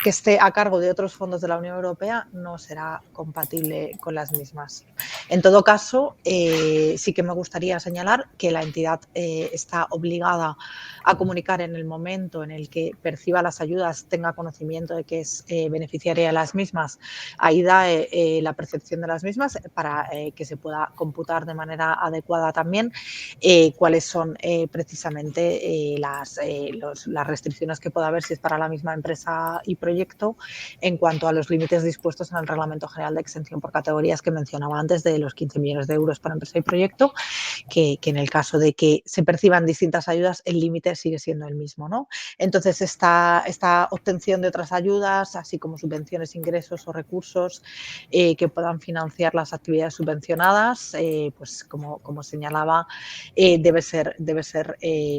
que esté a cargo de otros fondos de la Unión Europea, no será compatible con las mismas. En todo caso, sí que me gustaría señalar que la entidad está obligada a comunicar en el momento en el que perciba las ayudas, tenga conocimiento de que es beneficiaria de las mismas, ahí da la percepción de las mismas para que se pueda computar de manera adecuada también cuáles son precisamente las restricciones que pueda haber si es para la misma empresa y proyecto en cuanto a los límites dispuestos en el Reglamento General de Exención por categorías que mencionaba antes de los 15 millones de euros para empresa y proyecto, que en el caso de que se perciban distintas ayudas, el límite sigue siendo el mismo, ¿no? Entonces, esta obtención de otras ayudas, así como subvenciones, ingresos o recursos que puedan financiar las actividades subvencionadas, pues como señalaba, debe ser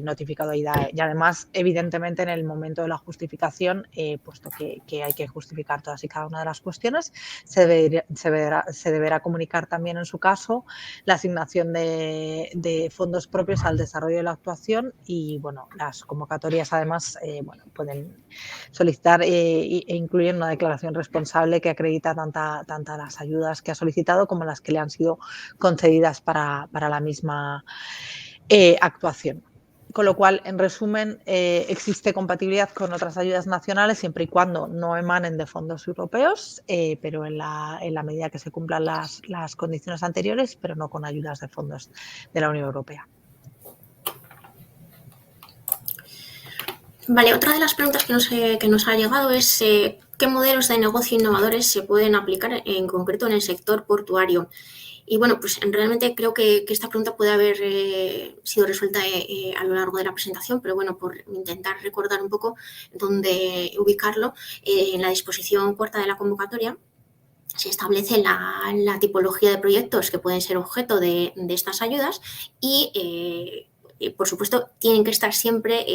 notificado a IDAE. Y además, evidentemente, en el momento de la justificación, puesto que hay que justificar todas y cada una de las cuestiones, se deberá comunicar también en su caso la asignación de fondos propios al desarrollo de la actuación y, bueno, las convocatorias además pueden solicitar e incluyen una declaración responsable que acredita tanto las ayudas que ha solicitado como las que le han sido concedidas para la misma actuación. Con lo cual, en resumen, existe compatibilidad con otras ayudas nacionales siempre y cuando no emanen de fondos europeos, pero en la medida que se cumplan las condiciones anteriores, pero no con ayudas de fondos de la Unión Europea. Vale, otra de las preguntas que nos ha llegado es ¿qué modelos de negocio innovadores se pueden aplicar en concreto en el sector portuario? Y bueno, pues realmente creo que esta pregunta puede haber sido resuelta a lo largo de la presentación, pero bueno, por intentar recordar un poco dónde ubicarlo, en la disposición cuarta de la convocatoria se establece la tipología de proyectos que pueden ser objeto de estas ayudas y por supuesto, tienen que estar siempre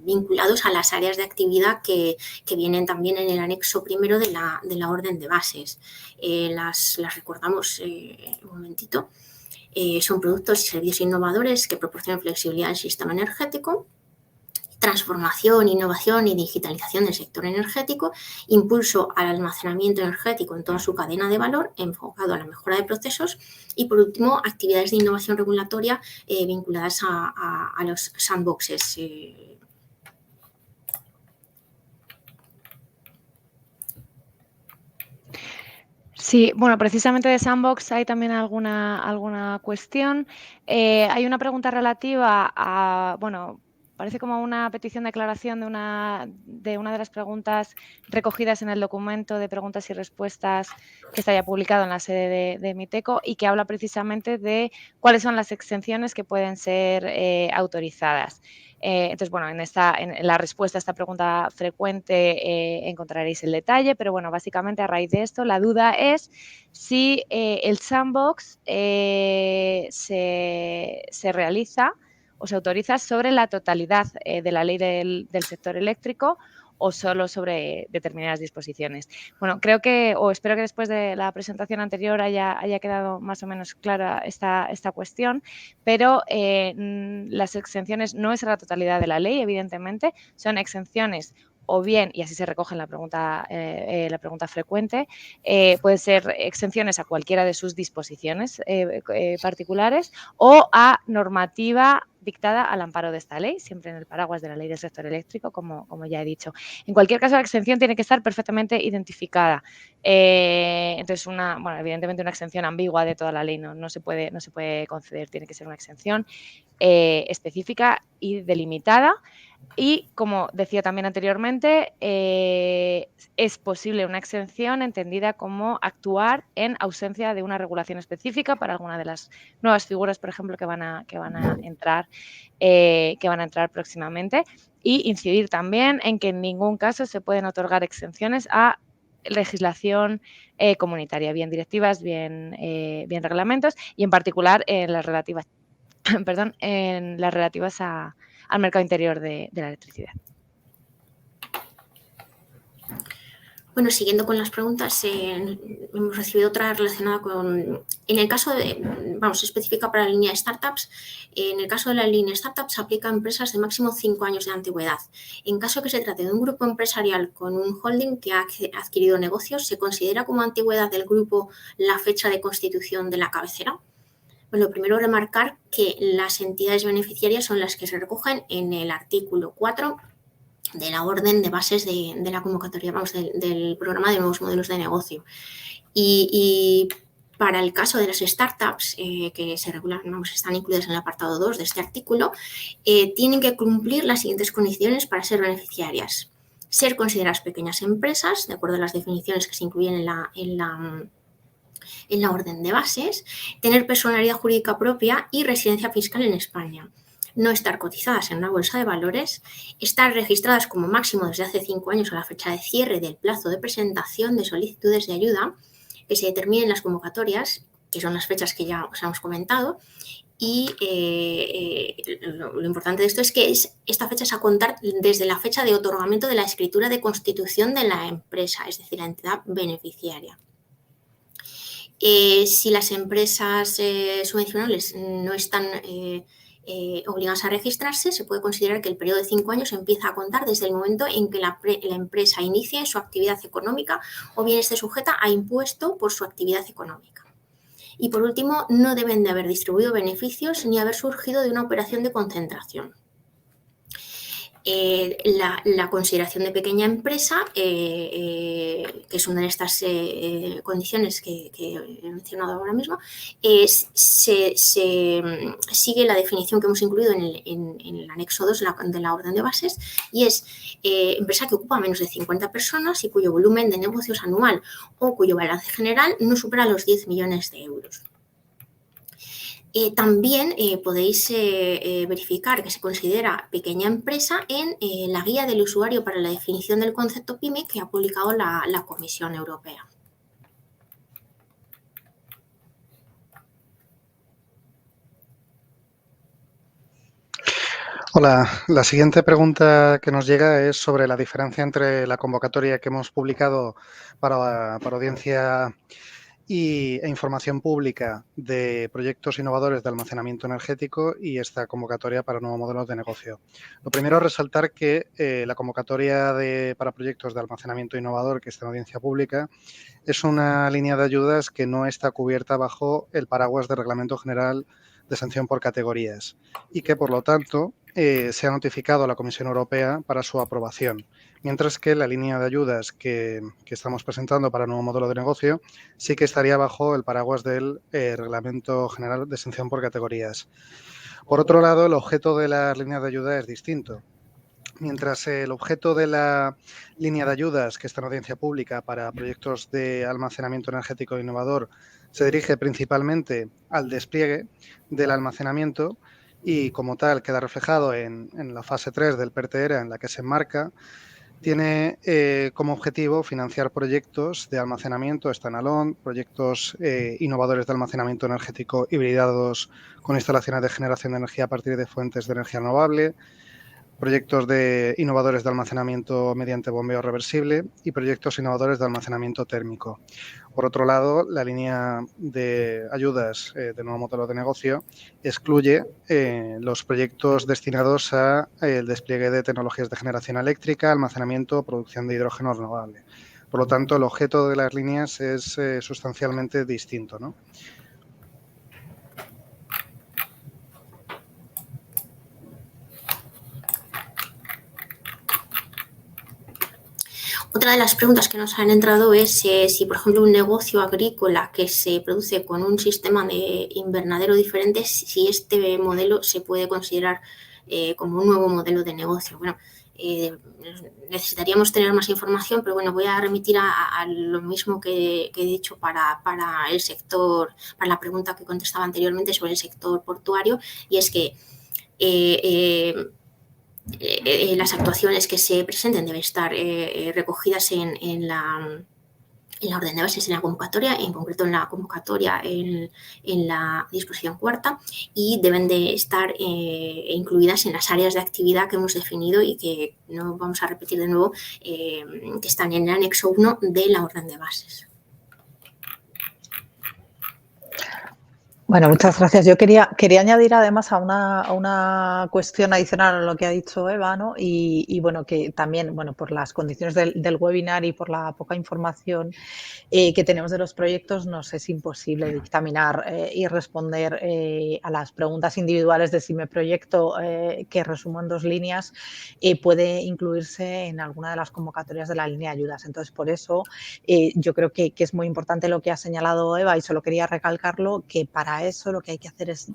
vinculados a las áreas de actividad que vienen también en el anexo primero de la orden de bases. Las recordamos un momentito. Son productos y servicios innovadores que proporcionan flexibilidad al sistema energético, transformación, innovación y digitalización del sector energético, impulso al almacenamiento energético en toda su cadena de valor, enfocado a la mejora de procesos y, por último, actividades de innovación regulatoria vinculadas a los sandboxes. Sí, bueno, precisamente de Sandbox hay también alguna cuestión. Hay una pregunta relativa a, bueno, parece como una petición de aclaración de una de las preguntas recogidas en el documento de preguntas y respuestas que está ya publicado en la sede de Miteco y que habla precisamente de cuáles son las exenciones que pueden ser autorizadas. Entonces, bueno, en la respuesta a esta pregunta frecuente encontraréis el detalle, pero bueno, básicamente a raíz de esto la duda es si el sandbox se realiza o se autoriza sobre la totalidad de la ley del sector eléctrico o solo sobre determinadas disposiciones. Bueno, creo que, o espero que después de la presentación anterior haya quedado más o menos clara esta cuestión, pero las exenciones no es a la totalidad de la ley, evidentemente, son exenciones o bien, y así se recoge en la pregunta frecuente, pueden ser exenciones a cualquiera de sus disposiciones particulares o a normativa dictada al amparo de esta ley, siempre en el paraguas de la ley del sector eléctrico, como ya he dicho. En cualquier caso, la exención tiene que estar perfectamente identificada. Entonces, evidentemente una exención ambigua de toda la ley no se puede conceder, tiene que ser una exención específica y delimitada. Y, como decía también anteriormente, es posible una exención entendida como actuar en ausencia de una regulación específica para alguna de las nuevas figuras, por ejemplo, que van a entrar próximamente, y incidir también en que en ningún caso se pueden otorgar exenciones a legislación comunitaria, bien directivas, bien reglamentos, y en particular en las relativas al mercado interior de la electricidad. Bueno, siguiendo con las preguntas, hemos recibido otra relacionada con, en el caso de, vamos, específica para la línea de startups, en el caso de la línea de startups se aplica a empresas de máximo 5 años de antigüedad. En caso que se trate de un grupo empresarial con un holding que ha adquirido negocios, ¿se considera como antigüedad del grupo la fecha de constitución de la cabecera? Bueno, primero remarcar que las entidades beneficiarias son las que se recogen en el artículo 4 de la orden de bases de la convocatoria, vamos, del programa de nuevos modelos de negocio. Y para el caso de las startups que se regulan, vamos, están incluidas en el apartado 2 de este artículo, tienen que cumplir las siguientes condiciones para ser beneficiarias. Ser consideradas pequeñas empresas, de acuerdo a las definiciones que se incluyen en la orden de bases, tener personalidad jurídica propia y residencia fiscal en España. No estar cotizadas en una bolsa de valores, estar registradas como máximo desde hace 5 años a la fecha de cierre del plazo de presentación de solicitudes de ayuda que se determinen en las convocatorias, que son las fechas que ya os hemos comentado, y lo importante de esto es que esta fecha es a contar desde la fecha de otorgamiento de la escritura de constitución de la empresa, es decir, la entidad beneficiaria. Si las empresas subvencionables no están obligadas a registrarse, se puede considerar que el periodo de 5 años empieza a contar desde el momento en que la empresa inicie su actividad económica o bien esté sujeta a impuesto por su actividad económica. Y por último, no deben de haber distribuido beneficios ni haber surgido de una operación de concentración. La consideración de pequeña empresa, que es una de estas condiciones que he mencionado ahora mismo, se sigue la definición que hemos incluido en el anexo 2 de la orden de bases, y es empresa que ocupa menos de 50 personas y cuyo volumen de negocios anual o cuyo balance general no supera los 10 millones de euros. También podéis verificar que se considera pequeña empresa en la guía del usuario para la definición del concepto PYME que ha publicado la Comisión Europea. Hola, la siguiente pregunta que nos llega es sobre la diferencia entre la convocatoria que hemos publicado para audiencia e información pública de proyectos innovadores de almacenamiento energético y esta convocatoria para nuevos modelos de negocio. Lo primero es resaltar que la convocatoria para proyectos de almacenamiento innovador que está en audiencia pública es una línea de ayudas que no está cubierta bajo el paraguas del Reglamento General de Sanción por Categorías y que, por lo tanto, se ha notificado a la Comisión Europea para su aprobación, mientras que la línea de ayudas que estamos presentando para el nuevo modelo de negocio sí que estaría bajo el paraguas del Reglamento General de Sanción por Categorías. Por otro lado, el objeto de la línea de ayuda es distinto. Mientras el objeto de la línea de ayudas que está en audiencia pública para proyectos de almacenamiento energético innovador se dirige principalmente al despliegue del almacenamiento y como tal queda reflejado en la fase 3 del PERTE-ERA en la que se enmarca, tiene como objetivo financiar proyectos de almacenamiento standalone, proyectos innovadores de almacenamiento energético hibridados con instalaciones de generación de energía a partir de fuentes de energía renovable, proyectos innovadores de almacenamiento mediante bombeo reversible y proyectos innovadores de almacenamiento térmico. Por otro lado, la línea de ayudas de nuevo modelo de negocio excluye los proyectos destinados al despliegue de tecnologías de generación eléctrica, almacenamiento, producción de hidrógeno renovable. Por lo tanto, el objeto de las líneas es sustancialmente distinto, ¿no? Otra de las preguntas que nos han entrado es si, por ejemplo, un negocio agrícola que se produce con un sistema de invernadero diferente, si este modelo se puede considerar como un nuevo modelo de negocio. Bueno, necesitaríamos tener más información, pero bueno, voy a remitir a lo mismo que he dicho para el sector, para la pregunta que contestaba anteriormente sobre el sector portuario, y es que las actuaciones que se presenten deben estar recogidas en la orden de bases en la convocatoria, en concreto en la convocatoria en la disposición cuarta, y deben de estar incluidas en las áreas de actividad que hemos definido y que no vamos a repetir de nuevo, que están en el anexo 1 de la orden de bases. Bueno, muchas gracias. Yo quería añadir además a una cuestión adicional a lo que ha dicho Eva, ¿no? Y bueno, que también, bueno, por las condiciones del webinar y por la poca información que tenemos de los proyectos, nos es imposible dictaminar y responder a las preguntas individuales de si mi proyecto, que resumo en 2 líneas, puede incluirse en alguna de las convocatorias de la línea de ayudas. Entonces, por eso, yo creo que es muy importante lo que ha señalado Eva, y solo quería recalcarlo, que para eso lo que hay que hacer es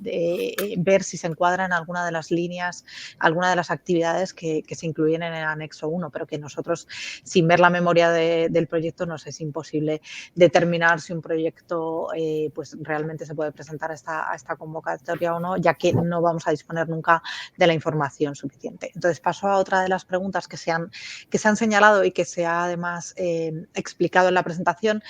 ver si se encuadra en alguna de las líneas, alguna de las actividades que se incluyen en el anexo 1, pero que nosotros, sin ver la memoria del proyecto, nos es imposible determinar si un proyecto pues realmente se puede presentar a esta convocatoria o no, ya que no vamos a disponer nunca de la información suficiente. Entonces, paso a otra de las preguntas que se han señalado y que se ha además explicado en la presentación,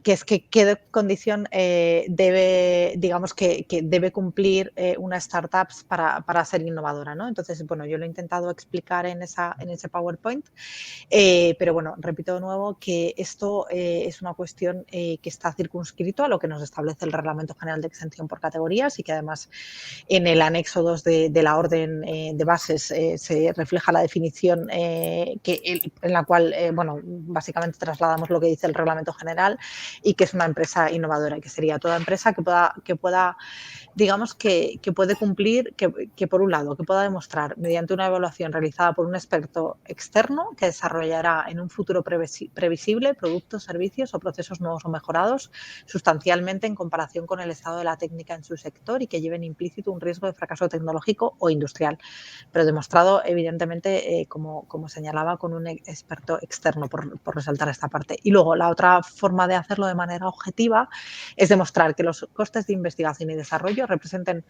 que es que qué condición debe, digamos, que debe cumplir una startup para ser innovadora, ¿no? Entonces, bueno, yo lo he intentado explicar en ese PowerPoint, pero bueno, repito de nuevo que esto es una cuestión que está circunscrito a lo que nos establece el Reglamento General de Exención por categorías, y que además en el anexo 2 de la orden de bases se refleja la definición en la cual, bueno, básicamente trasladamos lo que dice el Reglamento General, y que es una empresa innovadora, y que sería toda empresa que pueda digamos que puede cumplir, que por un lado, que pueda demostrar mediante una evaluación realizada por un experto externo que desarrollará en un futuro previsible productos, servicios o procesos nuevos o mejorados sustancialmente en comparación con el estado de la técnica en su sector, y que lleven implícito un riesgo de fracaso tecnológico o industrial, pero demostrado evidentemente, como señalaba, con un experto externo, por resaltar esta parte. Y luego la otra forma de hacerlo de manera objetiva es demostrar que los costes de investigación y desarrollo representen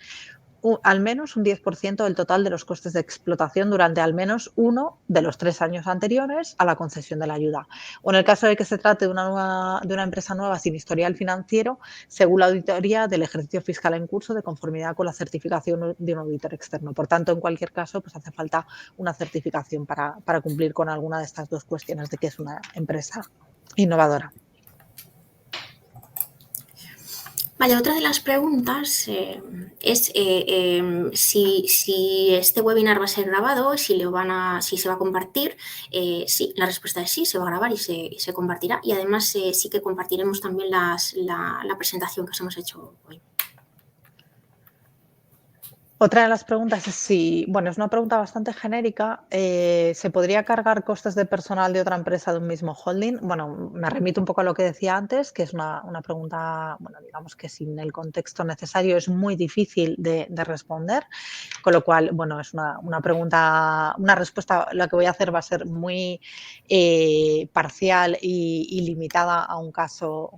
al menos un 10% del total de los costes de explotación durante al menos uno de los 3 años anteriores a la concesión de la ayuda. O en el caso de que se trate de una empresa nueva sin historial financiero, según la auditoría del ejercicio fiscal en curso, de conformidad con la certificación de un auditor externo. Por tanto, en cualquier caso, pues hace falta una certificación para cumplir con alguna de estas dos cuestiones de que es una empresa innovadora. Vale, otra de las preguntas es si este webinar va a ser grabado, si se va a compartir. Sí, la respuesta es sí, se va a grabar y se compartirá. Y además sí que compartiremos también la presentación que os hemos hecho hoy. Otra de las preguntas es si, bueno, es una pregunta bastante genérica, ¿se podría cargar costes de personal de otra empresa de un mismo holding? Bueno, me remito un poco a lo que decía antes, que es una pregunta, bueno, digamos que sin el contexto necesario es muy difícil de responder, con lo cual, bueno, es una pregunta, una respuesta, la que voy a hacer va a ser muy parcial y limitada a un caso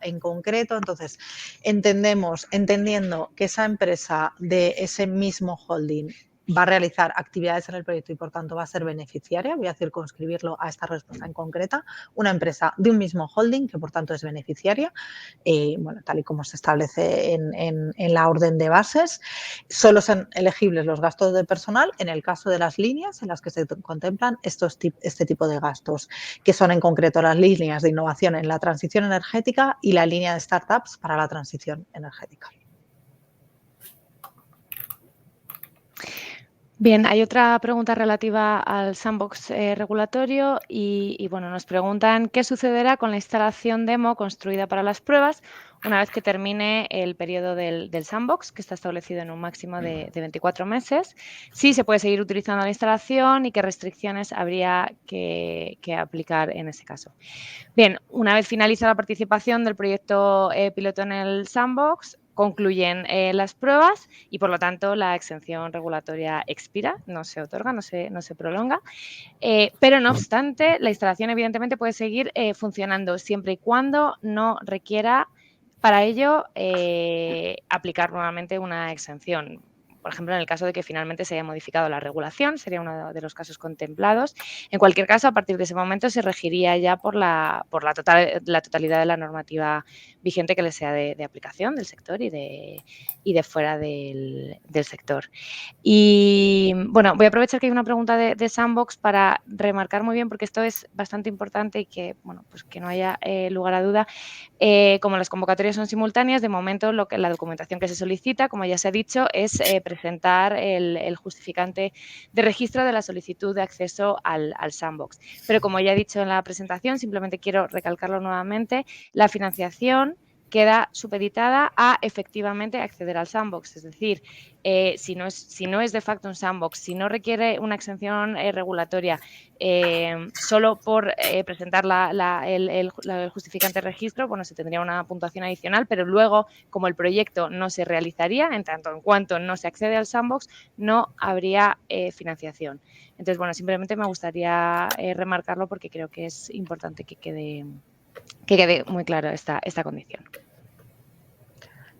en concreto. Entonces, entendiendo que esa empresa de ese mismo holding va a realizar actividades en el proyecto y por tanto va a ser beneficiaria, voy a circunscribirlo a esta respuesta en concreta, una empresa de un mismo holding que por tanto es beneficiaria, bueno, tal y como se establece en la orden de bases, solo son elegibles los gastos de personal en el caso de las líneas en las que se contemplan este tipo de gastos, que son en concreto las líneas de innovación en la transición energética y la línea de startups para la transición energética. Bien, hay otra pregunta relativa al sandbox regulatorio y bueno, nos preguntan qué sucederá con la instalación demo construida para las pruebas una vez que termine el periodo del sandbox, que está establecido en un máximo de 24 meses, si se puede seguir utilizando la instalación y qué restricciones habría que aplicar en ese caso. Bien, una vez finaliza la participación del proyecto piloto en el sandbox, concluyen las pruebas y, por lo tanto, la exención regulatoria expira, no se otorga, no se prolonga. Pero, no obstante, la instalación, evidentemente, puede seguir funcionando siempre y cuando no requiera, para ello, aplicar nuevamente una exención. por ejemplo, en el caso de que finalmente se haya modificado la regulación, sería uno de los casos contemplados. En cualquier caso, a partir de ese momento se regiría ya por la totalidad de la normativa vigente que le sea de aplicación del sector y de fuera del sector. Y bueno, voy a aprovechar que hay una pregunta de Sandbox para remarcar muy bien, porque esto es bastante importante y que, bueno, pues que no haya lugar a duda. Como las convocatorias son simultáneas, de momento la documentación que se solicita, como ya se ha dicho, es presentar el justificante de registro de la solicitud de acceso al Sandbox. Pero como ya he dicho en la presentación, simplemente quiero recalcarlo nuevamente, la financiación queda supeditada a efectivamente acceder al Sandbox. Es decir, si no es de facto un Sandbox, si no requiere una exención regulatoria, solo por presentar el justificante de registro, bueno, se tendría una puntuación adicional, pero luego, como el proyecto no se realizaría, en tanto en cuanto no se accede al Sandbox, no habría financiación. Entonces, bueno, simplemente me gustaría remarcarlo porque creo que es importante que quede muy claro esta condición.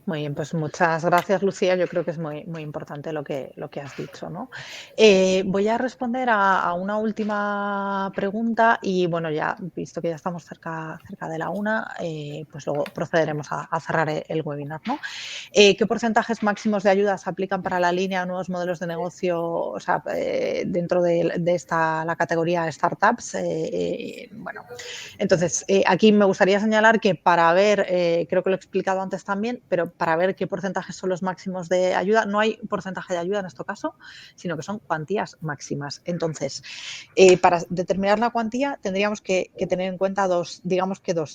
Muy bien, pues muchas gracias, Lucía. Yo creo que es muy, muy importante lo que has dicho, ¿no? Voy a responder a una última pregunta y, bueno, ya visto que ya estamos cerca de la 1, pues luego procederemos a cerrar el webinar, ¿no? ¿Qué porcentajes máximos de ayudas aplican para la línea nuevos modelos de negocio, o sea, dentro de la categoría startups? Bueno, entonces, aquí me gustaría señalar que para ver, creo que lo he explicado antes también, pero para ver qué porcentajes son los máximos de ayuda, no hay porcentaje de ayuda en este caso, sino que son cuantías máximas. Entonces, para determinar la cuantía tendríamos que tener en cuenta dos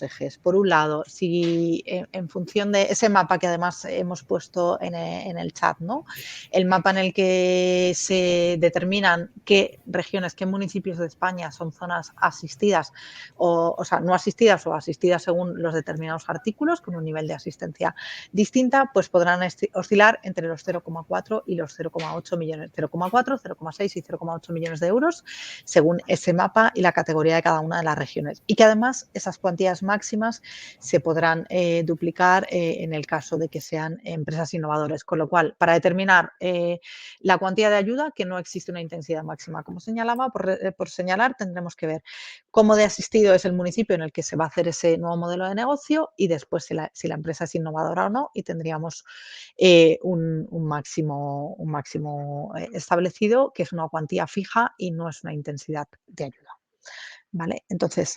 ejes. Por un lado, si en función de ese mapa que además hemos puesto en el chat, ¿no? El mapa en el que se determinan qué regiones, qué municipios de España son zonas asistidas o sea, no asistidas o asistidas según los determinados artículos, con un nivel de asistencia distinta, pues podrán oscilar entre los 0,4 y los 0,8 millones, 0,4, 0,6 y 0,8 millones de euros, según ese mapa y la categoría de cada una de las regiones. Y que además esas cuantías máximas se podrán duplicar en el caso de que sean empresas innovadoras. Con lo cual, para determinar la cuantía de ayuda, que no existe una intensidad máxima, como señalaba, por señalar, tendremos que ver cómo de asistido es el municipio en el que se va a hacer ese nuevo modelo de negocio y después si la empresa es innovadora o no, y tendríamos un máximo establecido, que es una cuantía fija y no es una intensidad de ayuda. ¿Vale? Entonces,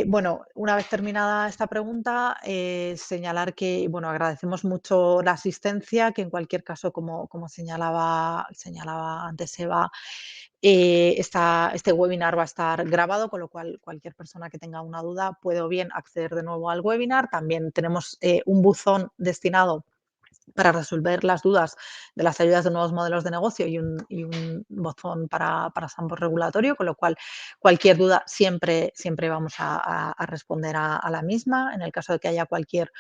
bueno, una vez terminada esta pregunta, señalar que, bueno, agradecemos mucho la asistencia, que en cualquier caso, como señalaba antes Eva, este webinar va a estar grabado, con lo cual cualquier persona que tenga una duda puede o bien acceder de nuevo al webinar. También tenemos un buzón destinado para resolver las dudas de las ayudas de nuevos modelos de negocio y un buzón para Sandbox regulatorio, con lo cual cualquier duda siempre vamos a responder a la misma en el caso de que haya cualquier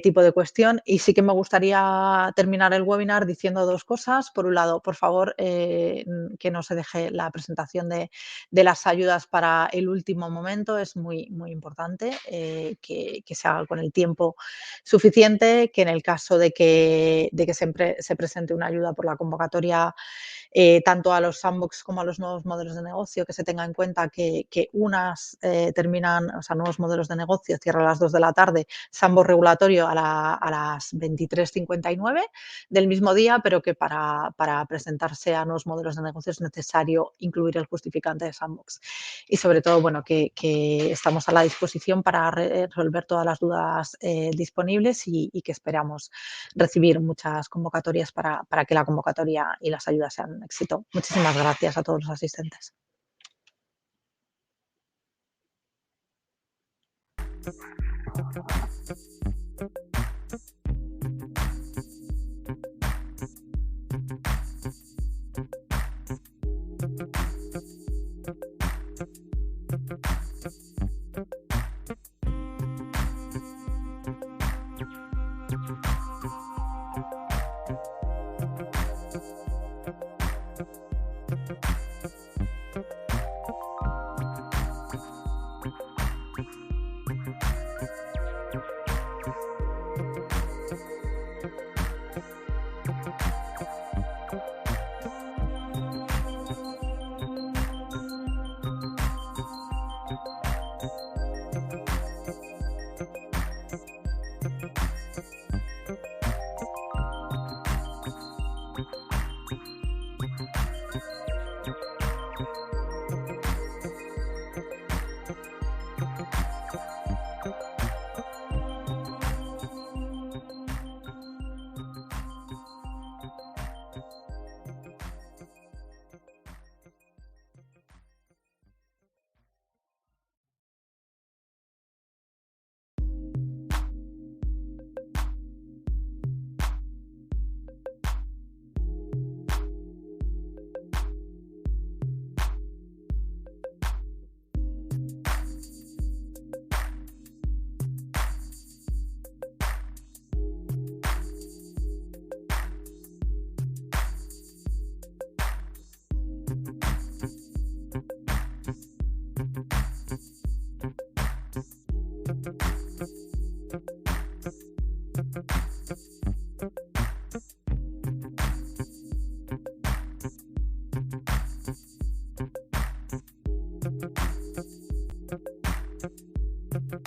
tipo de cuestión. Y sí que me gustaría terminar el webinar diciendo dos cosas. Por un lado, por favor, que no se deje la presentación de las ayudas para el último momento. Es muy, muy importante que se haga con el tiempo suficiente, que en el caso de que se presente una ayuda por la convocatoria, tanto a los Sandbox como a los nuevos modelos de negocio, que se tenga en cuenta que unas terminan, o sea, nuevos modelos de negocio cierran a las 2 de la tarde, Sandbox regulatorio a las 23:59 del mismo día, pero que para presentarse a nuevos modelos de negocio es necesario incluir el justificante de Sandbox. Y sobre todo, bueno, que estamos a la disposición para resolver todas las dudas disponibles y que esperamos recibir muchas convocatorias para que la convocatoria y las ayudas sean un éxito. Muchísimas gracias a todos los asistentes. Thank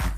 you.